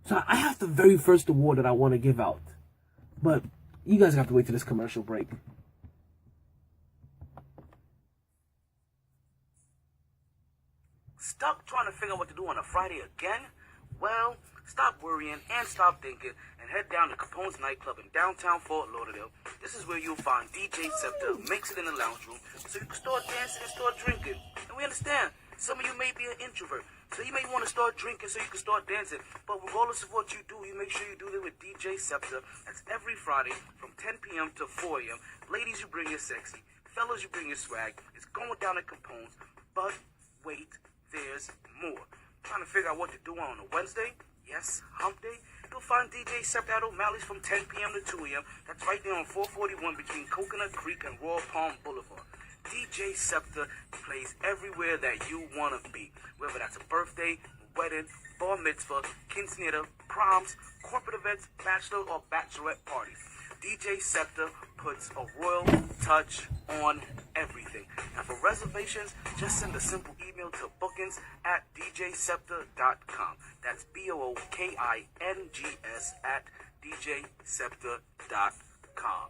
So I have the very first award that I want to give out. But you guys have to wait till this commercial break. Stuck trying to figure out what to do on a Friday again? Well, stop worrying and stop thinking and head down to Capone's nightclub in downtown Fort Lauderdale. This is where you'll find DJ Scepter mixing in the lounge room so you can start dancing and start drinking. And we understand, some of you may be an introvert, so you may want to start drinking so you can start dancing. But regardless of what you do, you make sure you do that with DJ Scepter. That's every Friday from 10 p.m. to 4 a.m. Ladies, you bring your sexy. Fellas, you bring your swag. It's going down at Capone's. But wait, there's more. Trying to figure out what to do on a Wednesday? Yes, hump day? You'll find DJ Scepter at O'Malley's from 10 p.m. to 2 a.m. That's right there on 441 between Coconut Creek and Royal Palm Boulevard. DJ Scepter plays everywhere that you want to be. Whether that's a birthday, wedding, bar mitzvah, quinceanera, proms, corporate events, bachelor or bachelorette parties. DJ Scepter puts a royal touch on everything. And for reservations, just send a simple email to bookings@djscepter.com. That's BOOKINGS @djscepter.com.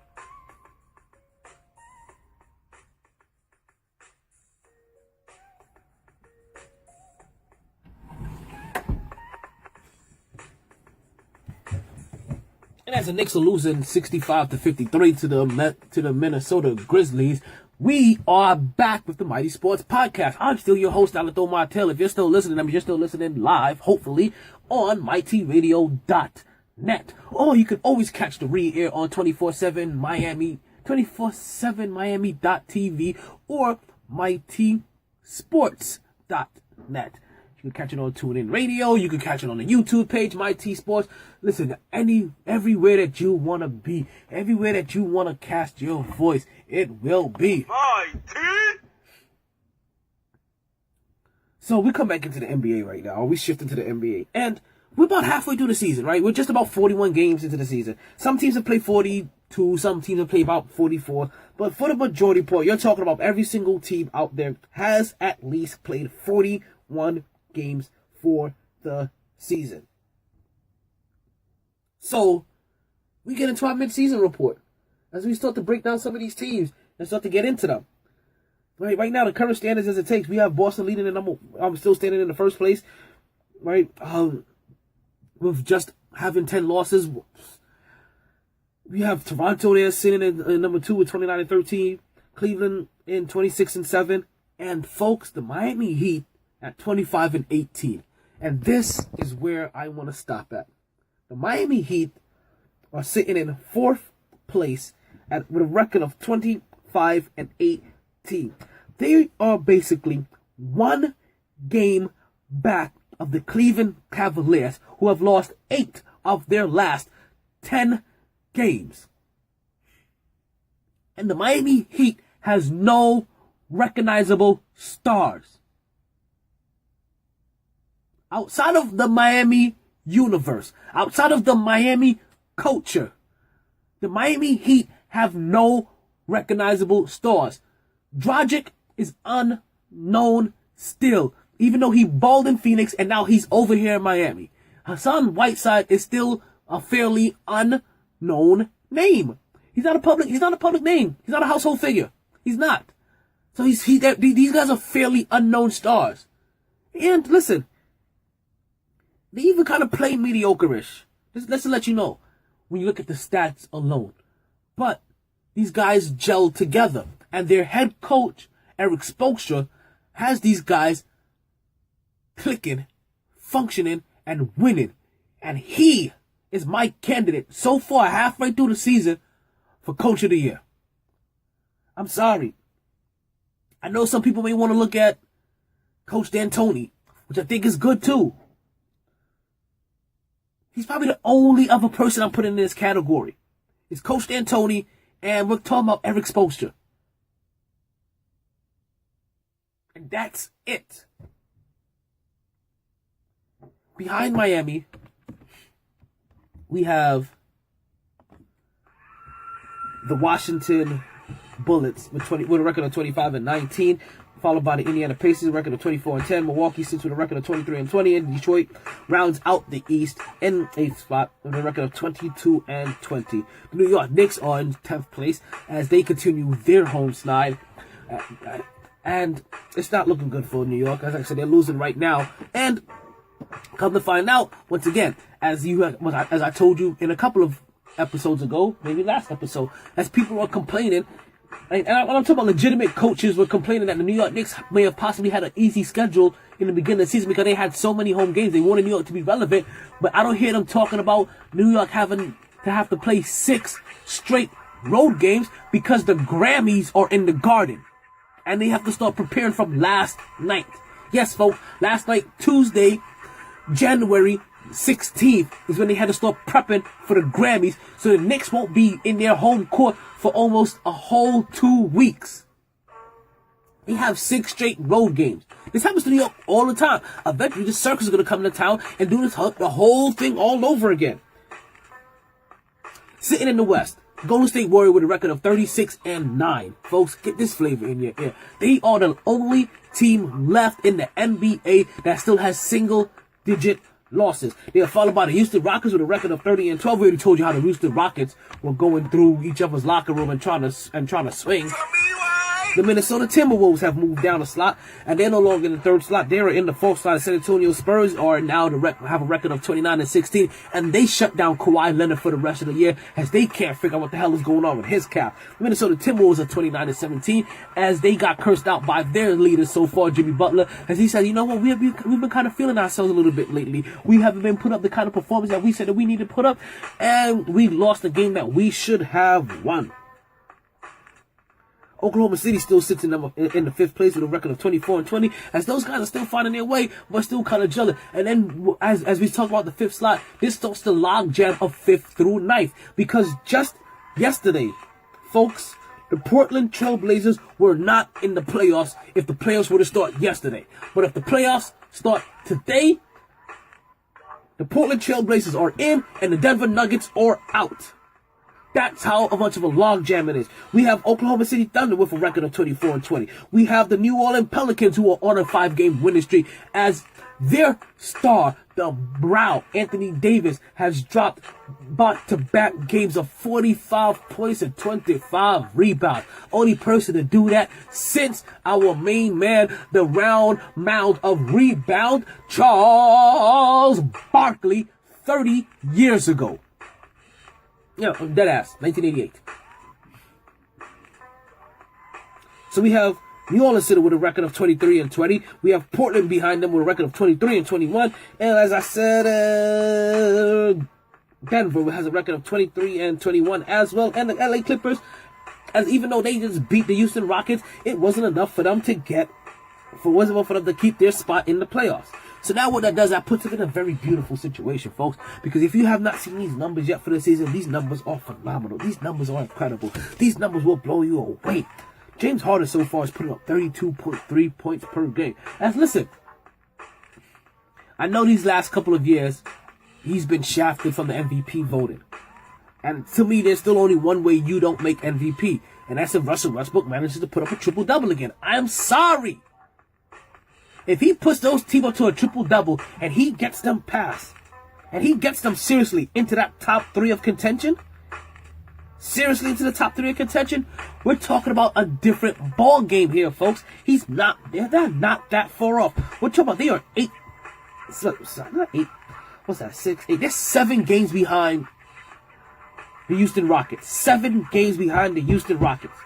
And as the Knicks are losing 65-53 to the Minnesota Grizzlies, we are back with the Mighty Sports Podcast. I'm still your host, Alathon Martel. If you're still listening, you're still listening live, hopefully, on mytradio.net. Or you can always catch the re-air on 24/7 Miami, 24/7 Miami.tv or myt-sports.net. You can catch it on TuneIn Radio. You can catch it on the YouTube page, MyT Sports. Listen, everywhere that you want to be, everywhere that you want to cast your voice, it will be. MyT! So we come back into the NBA right now. We shift into the NBA. And we're about halfway through the season, right? We're just about 41 games into the season. Some teams have played 42, some teams have played about 44. But for the majority part, you're talking about every single team out there has at least played 41 games for the season. So we get into our mid-season report as we start to break down some of these teams and start to get into them. Right now, the current standings as it takes, we have Boston leading the number. I'm still standing in the first place, right? With just having 10 losses. We have Toronto there sitting in number 2 with 29-13, Cleveland in 26-7, and folks, the Miami Heat at 25-18. And this is where I want to stop at. The Miami Heat are sitting in 4th place with a record of 25-18. They are basically one game back of the Cleveland Cavaliers, who have lost 8 of their last 10 games. And the Miami Heat has no recognizable stars. Outside of the Miami universe, outside of the Miami culture, the Miami Heat have no recognizable stars. Dragic is unknown still, even though he balled in Phoenix and now he's over here in Miami. Hassan Whiteside is still a fairly unknown name. He's not a public name. He's not a household figure. He's not. So these guys are fairly unknown stars. And listen, they even kind of play mediocre-ish. Let's let you know when you look at the stats alone. But these guys gel together. And their head coach, Eric Spoelstra, has these guys clicking, functioning, and winning. And he is my candidate so far, halfway through the season, for Coach of the Year. I'm sorry. I know some people may want to look at Coach D'Antoni, which I think is good too. He's probably the only other person I'm putting in this category. It's Coach D'Antoni, and we're talking about Eric Spoelstra. And that's it. Behind Miami, we have the Washington Bullets with a record of 25-19, followed by the Indiana Pacers, record of 24-10. Milwaukee sits with a record of 23-20, and Detroit rounds out the East in 8th spot with a record of 22-20. The New York Knicks are in 10th place as they continue their home slide. And it's not looking good for New York. As I said, they're losing right now. And come to find out, once again, as I told you in a couple of episodes ago, maybe last episode, as people are complaining, and I'm talking about legitimate coaches were complaining that the New York Knicks may have possibly had an easy schedule in the beginning of the season because they had so many home games. They wanted New York to be relevant, but I don't hear them talking about New York having to have to play 6 straight road games because the Grammys are in the Garden. And they have to start preparing from last night. Yes, folks, last night, Tuesday, January 16th, is when they had to start prepping for the Grammys, so the Knicks won't be in their home court for almost a whole 2 weeks. They have 6 straight road games. This happens to New York all the time. Eventually, the circus is going to come to town and do the whole thing all over again. Sitting in the West, Golden State Warriors with a record of 36-9. Folks, get this flavor in your ear. They are the only team left in the NBA that still has single-digit losses. They are followed by the Houston Rockets with a record of 30-12. We already told you how the Houston Rockets were going through each other's locker room and trying to swing. The Minnesota Timberwolves have moved down a slot, and they're no longer in the third slot. They are in the fourth slot. The San Antonio Spurs are now have a record of 29-16, and they shut down Kawhi Leonard for the rest of the year as they can't figure out what the hell is going on with his cap. The Minnesota Timberwolves are 29-17 as they got cursed out by their leader so far, Jimmy Butler, as he said, you know what, we've been kind of feeling ourselves a little bit lately. We haven't been putting up the kind of performance that we said that we need to put up, and we lost the game that we should have won. Oklahoma City still sits in the fifth place with a record of 24-20, as those guys are still finding their way, but still kind of gelling. And then, as we talk about the fifth slot, this starts the log jam of fifth through ninth, because just yesterday, folks, the Portland Trail Blazers were not in the playoffs if the playoffs were to start yesterday. But if the playoffs start today, the Portland Trail Blazers are in, and the Denver Nuggets are out. That's how much of a logjam it is. We have Oklahoma City Thunder with a record of 24-20. We have the New Orleans Pelicans who are on a 5-game winning streak as their star, the Brow, Anthony Davis, has dropped back-to-back games of 45 points and 25 rebounds. Only person to do that since our main man, the round mound of rebound, Charles Barkley, 30 years ago. Yeah, dead ass, 1988. So we have New Orleans City with a record of 23-20. We have Portland behind them with a record of 23-21. And as I said, Denver has a record of 23-21 as well. And the LA Clippers, as even though they just beat the Houston Rockets, it wasn't enough for them to keep their spot in the playoffs. So now what that does, that puts it in a very beautiful situation, folks. Because if you have not seen these numbers yet for the season, these numbers are phenomenal. These numbers are incredible. These numbers will blow you away. James Harden so far is putting up 32.3 points per game. And listen, I know these last couple of years, he's been shafted from the MVP voting. And to me, there's still only one way you don't make MVP. And that's if Russell Westbrook manages to put up a triple-double again. I'm sorry. If he puts those teams up to a triple-double and he gets them past, and he gets them seriously into that top 3 of contention, we're talking about a different ball game here, folks. They're not that far off. We're talking about they are 8, not 8, what's that, 6, 8, they're 7 games behind the Houston Rockets. 7 games behind the Houston Rockets.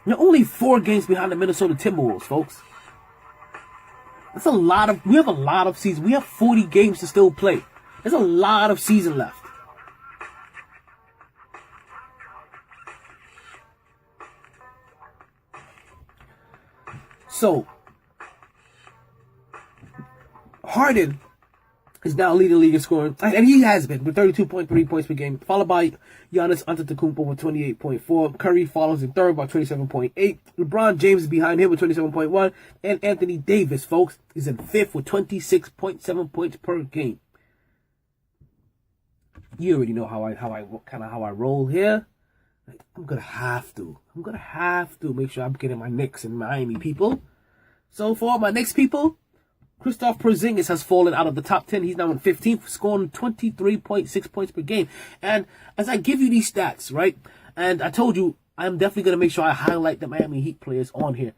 They're only 4 games behind the Minnesota Timberwolves, folks. That's we have a lot of season. We have 40 games to still play. There's a lot of season left. So, Harden is now leading the league in scoring, and he has been with 32.3 points per game, followed by Giannis Antetokounmpo with 28.4. Curry follows in third by 27.8. LeBron James is behind him with 27.1, and Anthony Davis, folks, is in fifth with 26.7 points per game. You already know how I roll here. I'm gonna have to make sure I'm getting my Knicks and Miami people. So for all my Knicks people, Kristaps Porzingis has fallen out of the top 10. He's now in 15th, scoring 23.6 points per game. And as I give you these stats, right, and I told you I'm definitely going to make sure I highlight the Miami Heat players on here.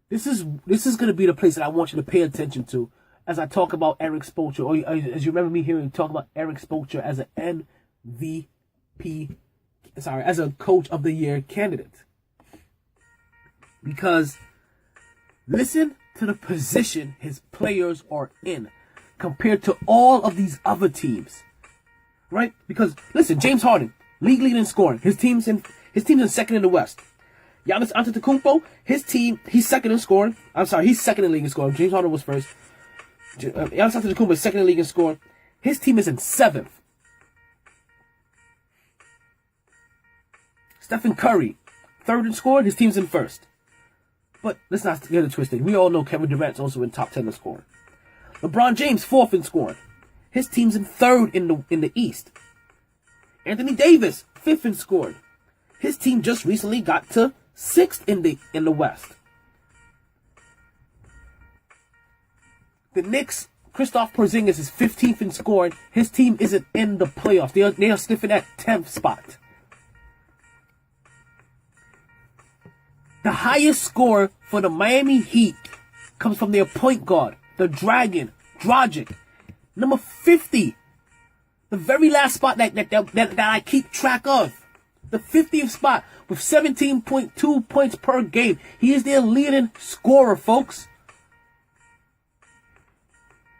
This is going to be the place that I want you to pay attention to as I talk about Eric Spoelstra, or as you remember me hearing talk about Eric Spoelstra as an as a Coach of the Year candidate. Because listen to the position his players are in compared to all of these other teams, right? Because listen, James Harden, league leading in scoring. His team's in second in the West. Giannis Antetokounmpo, he's second in scoring. He's second in the league in scoring. James Harden was first. Giannis Antetokounmpo is second in the league in scoring. His team is in 7th. Stephen Curry, third in scoring. His team's in 1st. But let's not get it twisted. We all know Kevin Durant's also in top 10 in scoring. LeBron James, 4th in scoring. His team's in 3rd in the East. Anthony Davis, 5th in scoring. His team just recently got to 6th in the West. The Knicks, Kristaps Porzingis is 15th in scoring. His team isn't in the playoffs. They are sniffing at 10th spot. The highest score for the Miami Heat comes from their point guard, the Dragon, Dragic. Number 50. The very last spot that I keep track of. The 50th spot with 17.2 points per game. He is their leading scorer, folks.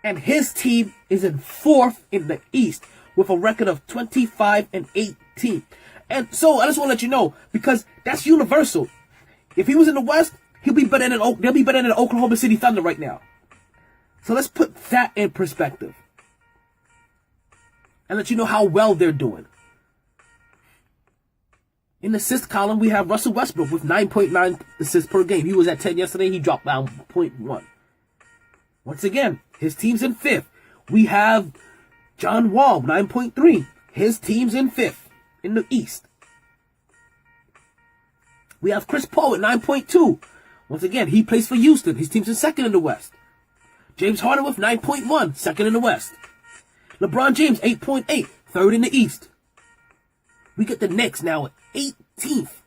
And his team is in 4th in the East with a record of 25-18. And so I just want to let you know, because that's universal. If he was in the West, they'll be better than the Oklahoma City Thunder right now. So let's put that in perspective. And let you know how well they're doing. In the assist column, we have Russell Westbrook with 9.9 assists per game. He was at 10 yesterday. He dropped down 0.1. Once again, his team's in 5th. We have John Wall, 9.3. His team's in 5th in the East. We have Chris Paul at 9.2. Once again, he plays for Houston. His team's in 2nd in the West. James Harden with 9.1, 2nd in the West. LeBron James, 8.8, 3rd in the East. We get the Knicks now at 18th.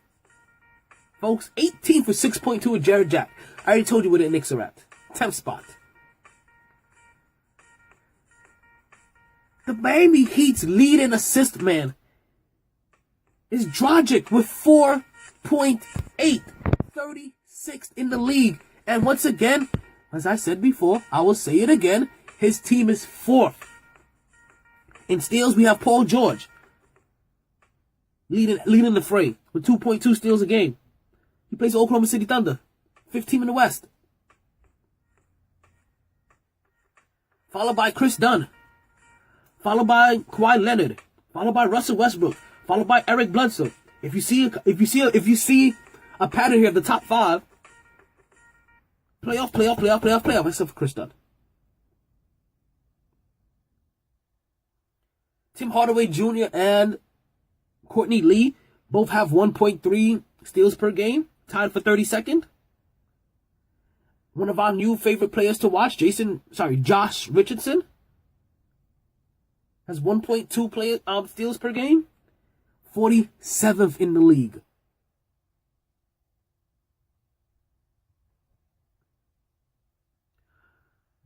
Folks, 18th with 6.2 with Jared Jack. I already told you where the Knicks are at. 10th spot. The Miami Heat's leading assist man is Dragic with 4.8, 36th in the league. And once again, as I said before, I will say it again, his team is 4th. In steals, we have Paul George leading the fray with 2.2 steals a game. He plays for Oklahoma City Thunder, 5th team in the West. Followed by Chris Dunn. Followed by Kawhi Leonard. Followed by Russell Westbrook. Followed by Eric Bledsoe. If you see a pattern here of the top 5, playoff, except for Chris Dunn. Tim Hardaway Jr. and Courtney Lee both have 1.3 steals per game, tied for 32nd. One of our new favorite players to watch, Josh Richardson, has 1.2 steals per game, 47th in the league.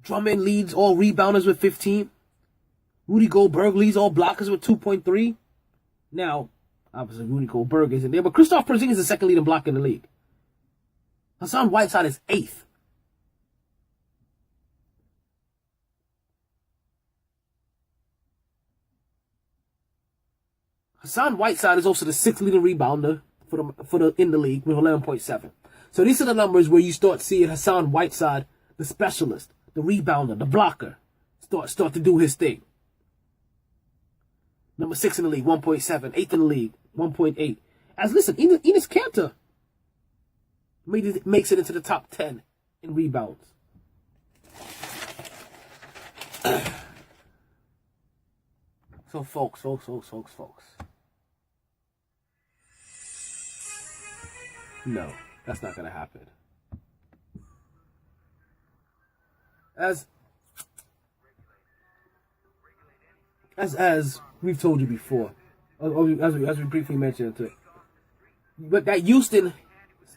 Drummond leads all rebounders with 15. Rudy Gobert leads all blockers with 2.3. Now, obviously Rudy Gobert isn't there, but Kristaps Porzingis is the 2nd leading blocker in the league. Hassan Whiteside is 8th. Hassan Whiteside is also the 6th leading rebounder in the league with 11.7. So these are the numbers where you start seeing Hassan Whiteside, the specialist, the rebounder, the blocker, start to do his thing. Number 6 in the league, 1.7. 8th in the league, 1.8. As listen, Enes Kanter makes it into the top 10 in rebounds. So folks. No, that's not gonna happen. As we've told you before, as we briefly mentioned it, but that Houston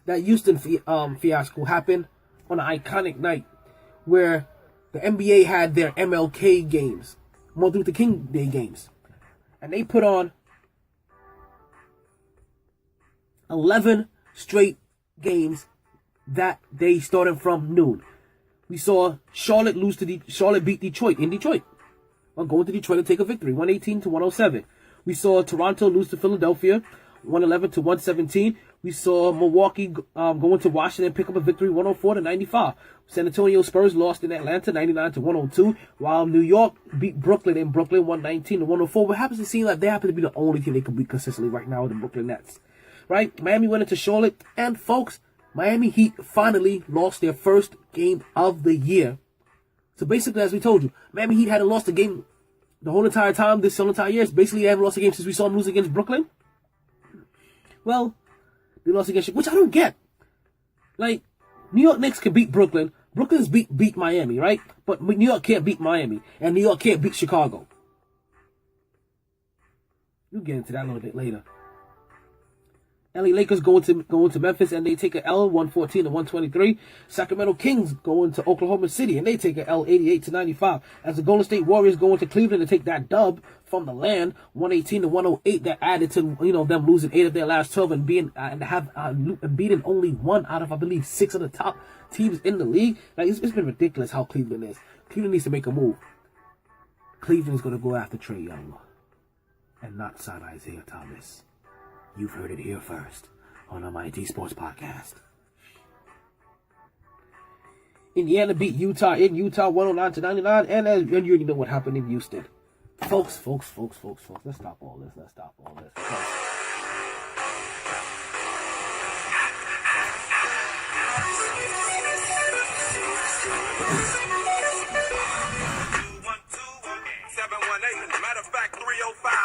fiasco happened on an iconic night where the NBA had their MLK games, Martin Luther King Day games, and they put on 11 straight games that day starting from noon. We saw Charlotte beat Detroit in Detroit. Going to Detroit to take a victory, 118-107. We saw Toronto lose to Philadelphia, 111-117. We saw Milwaukee going to Washington pick up a victory, 104-95. San Antonio Spurs lost in Atlanta, 99-102. While New York beat Brooklyn in Brooklyn, 119-104. What happens to seem like they happen to be the only team they can beat consistently right now, the Brooklyn Nets. Right? Miami went into Charlotte, and folks, Miami Heat finally lost their first game of the year. So basically, as we told you, Miami Heat hadn't lost a game the whole entire time, this whole entire year. Basically, they haven't lost a game since we saw them lose against Brooklyn. Well, they lost against, which I don't get. Like, New York Knicks can beat Brooklyn. Brooklyn's beat Miami, right? But New York can't beat Miami. And New York can't beat Chicago. We'll get into that a little bit later. LA Lakers going to Memphis and they take a L 114-123. Sacramento Kings going to Oklahoma City and they take a L 88-95. As the Golden State Warriors going to Cleveland to take that dub from the land 118-108. That added to them losing 8 of their last 12 and beating only 1 out of I believe 6 of the top teams in the league. Like it's been ridiculous how Cleveland is. Cleveland needs to make a move. Cleveland is going to go after Trae Young and not sign Isaiah Thomas. You've heard it here first on the MyT Sports Podcast. Indiana beat Utah in Utah 109-99, and you already know what happened in Houston. Folks, let's stop all this. Matter of fact, 305.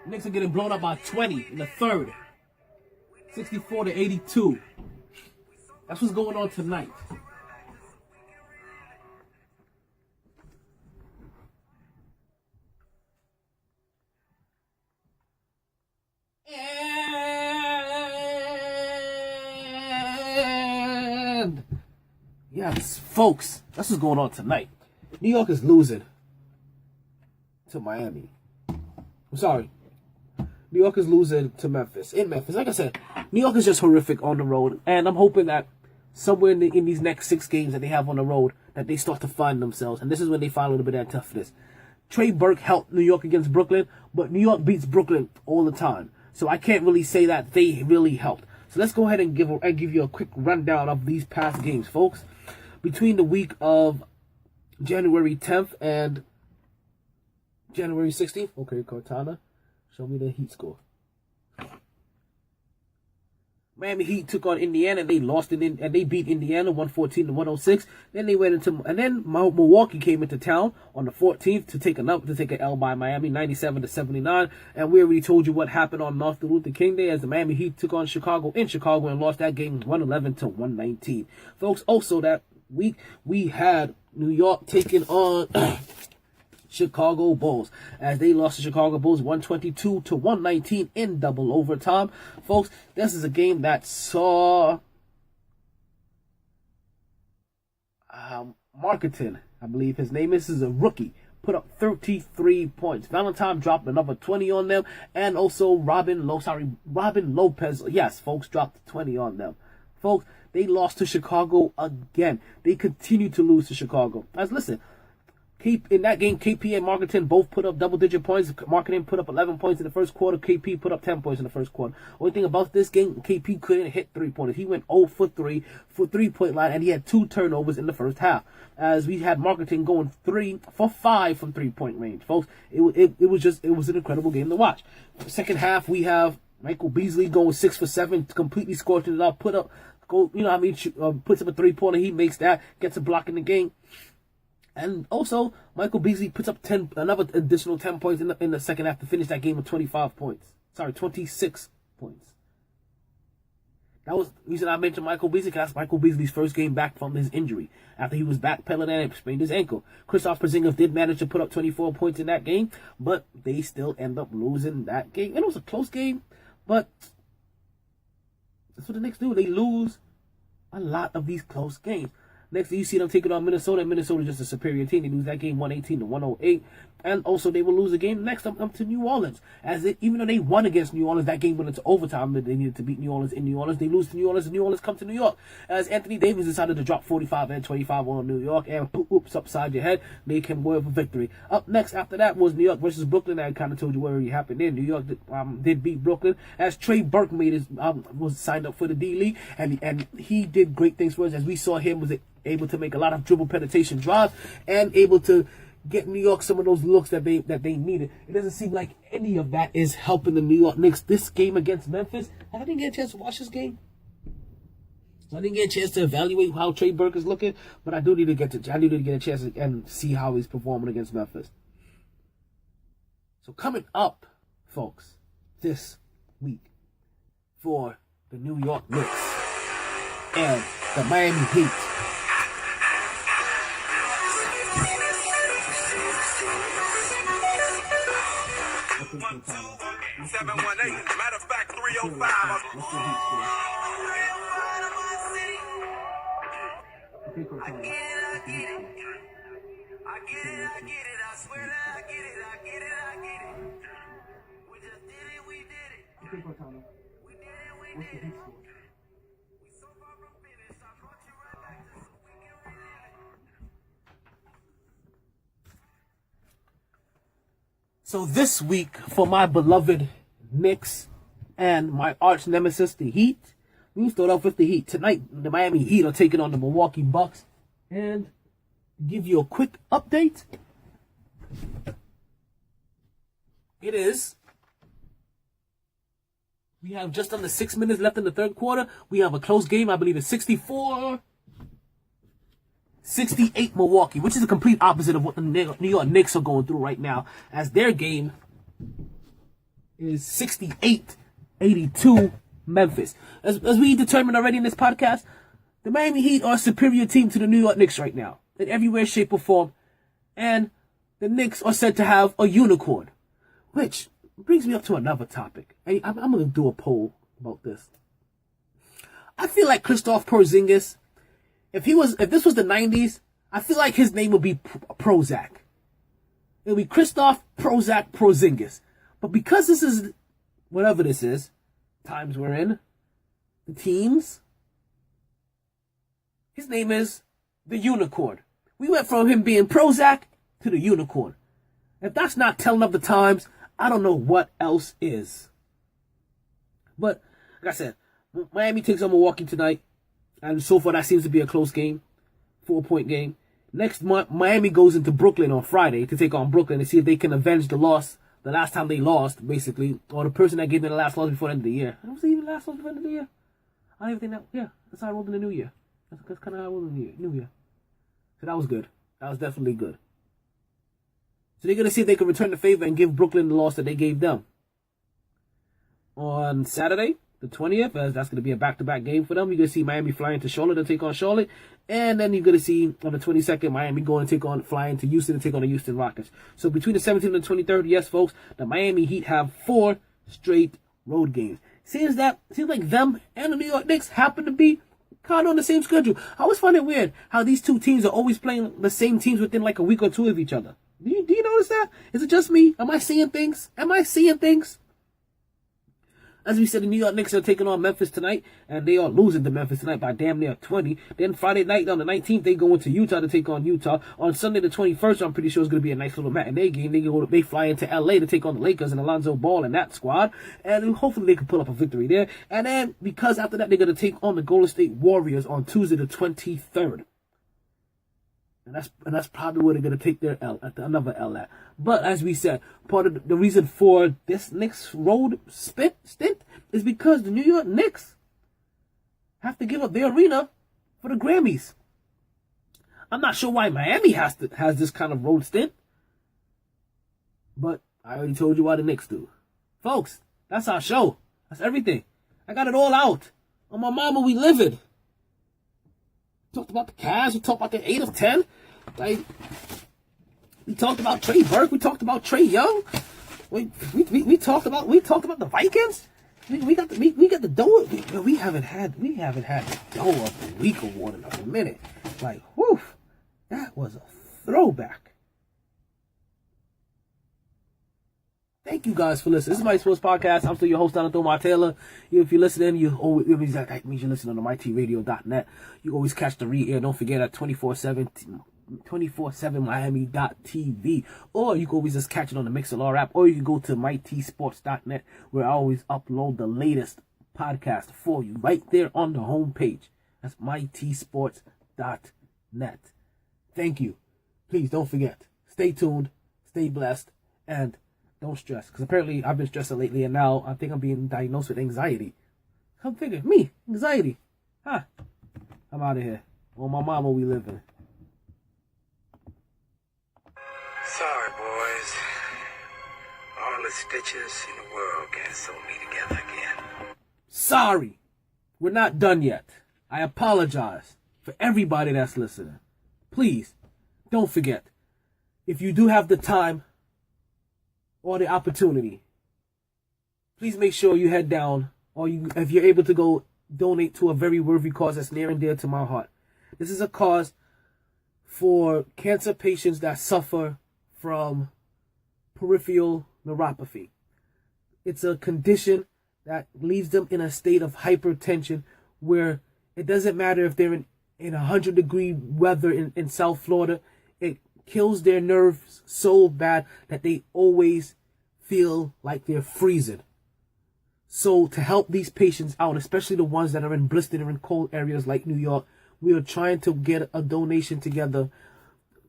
Knicks are getting blown up by 20 in the third. 64-82. That's what's going on tonight. And yes, folks, that's what's going on tonight. New York is losing to Miami. I'm sorry. New York is losing to Memphis. In Memphis, like I said, New York is just horrific on the road. And I'm hoping that somewhere in these next 6 games that they have on the road, that they start to find themselves. And this is when they find a little bit of that toughness. Trey Burke helped New York against Brooklyn, but New York beats Brooklyn all the time. So I can't really say that they really helped. So let's go ahead and give you a quick rundown of these past games, folks. Between the week of January 10th and January 16th. Okay, Cortana, show me the Heat score. Miami Heat took on Indiana. They lost it and they beat Indiana 114-106. Then they went into Milwaukee came into town on the 14th to take an L by Miami 97-79. And we already told you what happened on Martin Luther King Day as the Miami Heat took on Chicago in Chicago and lost that game 111-119. Folks, also that week we had New York taking on Chicago Bulls as they lost to Chicago Bulls 122-119 in double overtime. Folks, this is a game that saw Marketing, I believe his name is a rookie, put up 33 points. Valentine dropped another 20 on them, and also Robin Lopez, yes, folks, dropped 20 on them. Folks, they lost to Chicago again. They continue to lose to Chicago. As listen, in that game, KP and Marketing both put up double-digit points. Marketing put up 11 points in the first quarter. KP put up 10 points in the first quarter. Only thing about this game, KP couldn't hit three-pointers. He went 0 for 3 for three-point line, and he had 2 turnovers in the first half. As we had Marketing going 3 for 5 from three-point range, folks. It was an incredible game to watch. Second half, we have Michael Beasley going 6 for 7, completely scorching it up. Puts up a three-pointer. He makes that, gets a block in the game. And also, Michael Beasley puts up another additional 10 points in the second half to finish that game with 26 points. That was the reason I mentioned Michael Beasley, because that's Michael Beasley's first game back from his injury. After he was backpedaling and sprained his ankle. Kristaps Porzingis did manage to put up 24 points in that game, but they still end up losing that game. And it was a close game, but that's what the Knicks do. They lose a lot of these close games. Next, you see them taking on Minnesota. Minnesota is just a superior team. They lose that game 118-108. And also, they will lose a game next up to New Orleans. Even though they won against New Orleans, that game went into overtime. They needed to beat New Orleans in New Orleans. They lose to New Orleans, and New Orleans come to New York. As Anthony Davis decided to drop 45 and 25 on New York. And oops, upside your head. They can win a victory. Up next, after that, was New York versus Brooklyn. I kind of told you what already happened there. New York did beat Brooklyn. As Trey Burke was signed up for the D-League. And he did great things for us. As we saw him was able to make a lot of dribble penetration drives, and able to get New York some of those looks that they needed. It doesn't seem like any of that is helping the New York Knicks this game against Memphis. I didn't get a chance to watch this game, so I didn't get a chance to evaluate how Trey Burke is looking. But I need to get a chance and see how he's performing against Memphis. So coming up, folks, this week for the New York Knicks and the Miami Heat. 718. Matter of fact, 305. I get it. I swear that I get it. We just did it. We did it. We did it. We so far from finished. I brought you right back to so we can relive it. So this week, for my beloved Knicks and my arch nemesis, the Heat, we start off with the Heat. Tonight, the Miami Heat are taking on the Milwaukee Bucks. And give you a quick update. We have just under 6 minutes left in the third quarter. We have a close game. I believe it's 64-68 Milwaukee, which is the complete opposite of what the New York Knicks are going through right now, as their game is 68-82 Memphis. As we determined already in this podcast, the Miami Heat are a superior team to the New York Knicks right now, in every way, shape, or form. And the Knicks are said to have a unicorn, which brings me up to another topic. I'm going to do a poll about this. I feel like Kristaps Porzingis, if this was the 90s, I feel like his name would be Prozac. It would be Kristaps Prozac Porzingis. But because this is, whatever this is, times we're in, the teams, his name is the Unicorn. We went from him being Prozac to the Unicorn. If that's not telling of the times, I don't know what else is. But, like I said, Miami takes on Milwaukee tonight. And so far, that seems to be a close game. 4-point game. Next month, Miami goes into Brooklyn on Friday to take on Brooklyn to see if they can avenge the loss. The last time they lost, basically. Or the person that gave them the last loss before the end of the year. Was it even the last loss before the end of the year? I don't even think that. Yeah, that's how I rolled in the new year. That's kind of how I rolled in the new year. So that was good. That was definitely good. So they're going to see if they can return the favor and give Brooklyn the loss that they gave them. On Saturday, the 20th, as that's going to be a back-to-back game for them. You're going to see Miami flying to Charlotte to take on Charlotte. And then you're going to see on the 22nd, Miami flying to Houston to take on the Houston Rockets. So between the 17th and the 23rd, yes, folks, the Miami Heat have 4 straight road games. Seems like them and the New York Knicks happen to be kind of on the same schedule. I always find it weird how these two teams are always playing the same teams within like a week or two of each other. Do you notice that? Is it just me? Am I seeing things? As we said, the New York Knicks are taking on Memphis tonight, and they are losing to Memphis tonight by damn near 20. Then Friday night on the 19th, they go into Utah to take on Utah. On Sunday the 21st, I'm pretty sure it's going to be a nice little matinee game. They fly into LA to take on the Lakers and Alonzo Ball and that squad, and hopefully they can pull up a victory there. And then, because after that, they're going to take on the Golden State Warriors on Tuesday the 23rd. And that's probably where they're going to take their another L at. But as we said, part of the reason for this Knicks road stint is because the New York Knicks have to give up their arena for the Grammys. I'm not sure why Miami has this kind of road stint, but I already told you why the Knicks do. Folks, that's our show. That's everything. I got it all out. On my mama, we live it. Talked about the Cavs. We talked about the 8 of 10. Like, we talked about Trey Burke. We talked about Trey Young. We talked about the Vikings. We got the dough. We haven't had the dough of the week award in a minute. Like, whew, that was a throwback. Thank you guys for listening. This is My Sports Podcast. I'm still your host, Donald Omar Taylor. If you're listening, that means you're listening on the myt-radio.net. You always catch the re-air. Don't forget at 24/7miami.tv. Or you can always just catch it on the MixLR app. Or you can go to myt-sports.net, where I always upload the latest podcast for you right there on the homepage. That's myt-sports.net. Thank you. Please don't forget. Stay tuned, stay blessed, and don't stress. Because apparently I've been stressing lately, and now I think I'm being diagnosed with anxiety. Come figure. Me, anxiety. Huh. I'm out of here. On my mama we living. Sorry, boys. All the stitches in the world can't sew me together again. Sorry. We're not done yet. I apologize for everybody that's listening. Please, don't forget, if you do have the time or the opportunity, please make sure you head down, or if you're able to go donate to a very worthy cause that's near and dear to my heart. This is a cause for cancer patients that suffer from peripheral neuropathy. It's a condition that leaves them in a state of hypertension where it doesn't matter if they're in 100-degree weather in South Florida. It kills their nerves so bad that they always feel like they're freezing. So to help these patients out, especially the ones that are in blistering cold areas like New York, we are trying to get a donation together.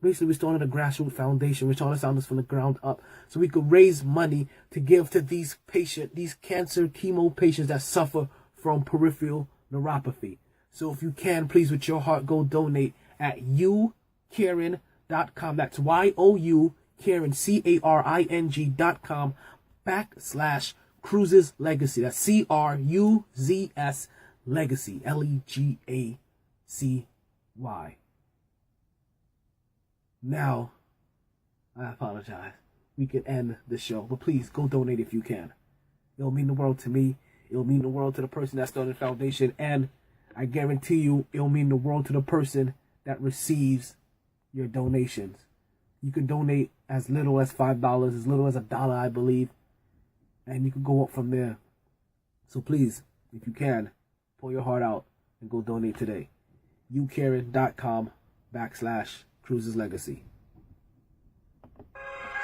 Basically, we're starting a grassroots foundation. We're trying to sound this from the ground up so we could raise money to give to these cancer chemo patients that suffer from peripheral neuropathy. So if you can, please, with your heart, go donate at youcaring.com. That's YOU Caring, CARING.com/Cruises Legacy. That's CRUZS Legacy, LEGACY. Now, I apologize. We can end the show, but please go donate if you can. It'll mean the world to me. It'll mean the world to the person that started the foundation, and I guarantee you it'll mean the world to the person that receives your donations. You can donate as little as $5, as little as $1, I believe, and you can go up from there. So please, if you can, pour your heart out and go donate today. youcaring.com/Cruises Legacy.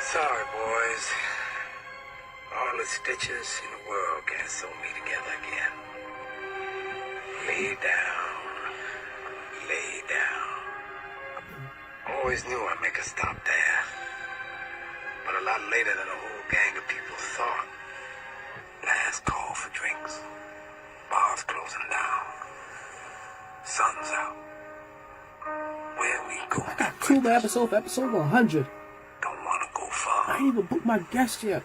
Sorry, boys. All the stitches in the world can't sew me together again. Lay down. Lay down. Always knew I'd make a stop there. But a lot later than a whole gang of people thought. Last call for drinks. Bars closing down. Sun's out. Where we go? I got 2 more episodes for episode 100. Don't want to go far. I ain't even booked my guest yet.